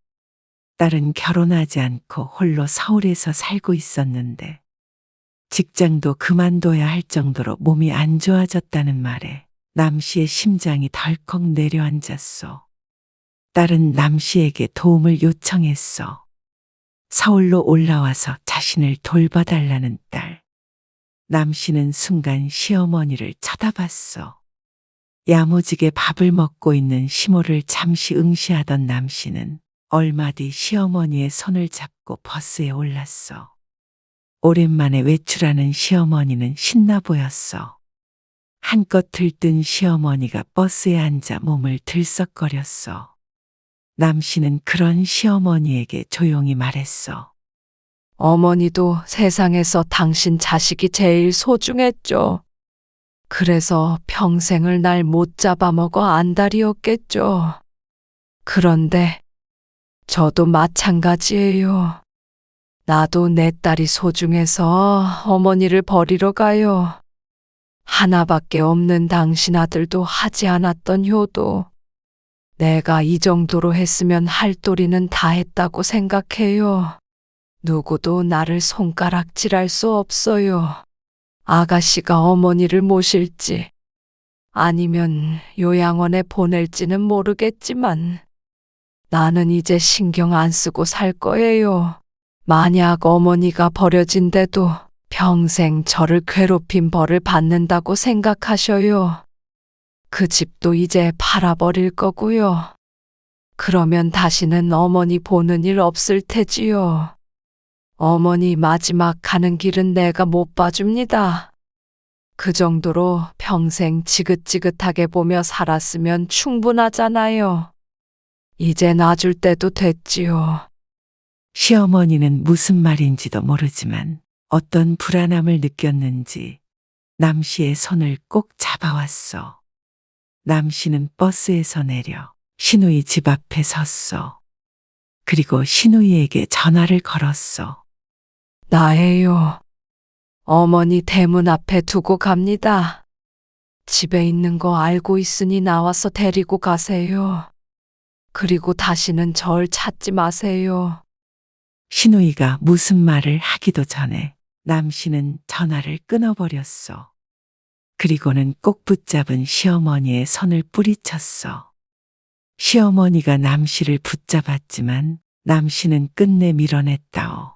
딸은 결혼하지 않고 홀로 서울에서 살고 있었는데 직장도 그만둬야 할 정도로 몸이 안 좋아졌다는 말에 남씨의 심장이 덜컥 내려앉았어. 딸은 남씨에게 도움을 요청했어. 서울로 올라와서 자신을 돌봐달라는 딸. 남씨는 순간 시어머니를 쳐다봤어. 야무지게 밥을 먹고 있는 시모를 잠시 응시하던 남씨는 얼마 뒤 시어머니의 손을 잡고 버스에 올랐어. 오랜만에 외출하는 시어머니는 신나 보였어. 한껏 들뜬 시어머니가 버스에 앉아 몸을 들썩거렸어. 남씨는 그런 시어머니에게 조용히 말했어. 어머니도 세상에서 당신 자식이 제일 소중했죠. 그래서 평생을 날 못 잡아먹어 안달이었겠죠. 그런데 저도 마찬가지예요. 나도 내 딸이 소중해서 어머니를 버리러 가요. 하나밖에 없는 당신 아들도 하지 않았던 효도 내가 이 정도로 했으면 할 도리는 다 했다고 생각해요. 누구도 나를 손가락질할 수 없어요. 아가씨가 어머니를 모실지 아니면 요양원에 보낼지는 모르겠지만 나는 이제 신경 안 쓰고 살 거예요. 만약 어머니가 버려진데도 평생 저를 괴롭힌 벌을 받는다고 생각하셔요. 그 집도 이제 팔아버릴 거고요. 그러면 다시는 어머니 보는 일 없을 테지요. 어머니 마지막 가는 길은 내가 못 봐줍니다. 그 정도로 평생 지긋지긋하게 보며 살았으면 충분하잖아요. 이제 놔줄 때도 됐지요. 시어머니는 무슨 말인지도 모르지만 어떤 불안함을 느꼈는지 남씨의 손을 꼭 잡아왔어. 남씨는 버스에서 내려 신우이 집 앞에 섰어. 그리고 신우이에게 전화를 걸었어. 나예요. 어머니 대문 앞에 두고 갑니다. 집에 있는 거 알고 있으니 나와서 데리고 가세요. 그리고 다시는 절 찾지 마세요. 신우이가 무슨 말을 하기도 전에 남씨는 전화를 끊어버렸어. 그리고는 꼭 붙잡은 시어머니의 손을 뿌리쳤어. 시어머니가 남씨를 붙잡았지만 남씨는 끝내 밀어냈다오.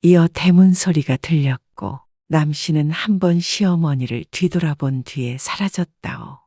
이어 대문 소리가 들렸고 남씨는 한 번 시어머니를 뒤돌아본 뒤에 사라졌다오.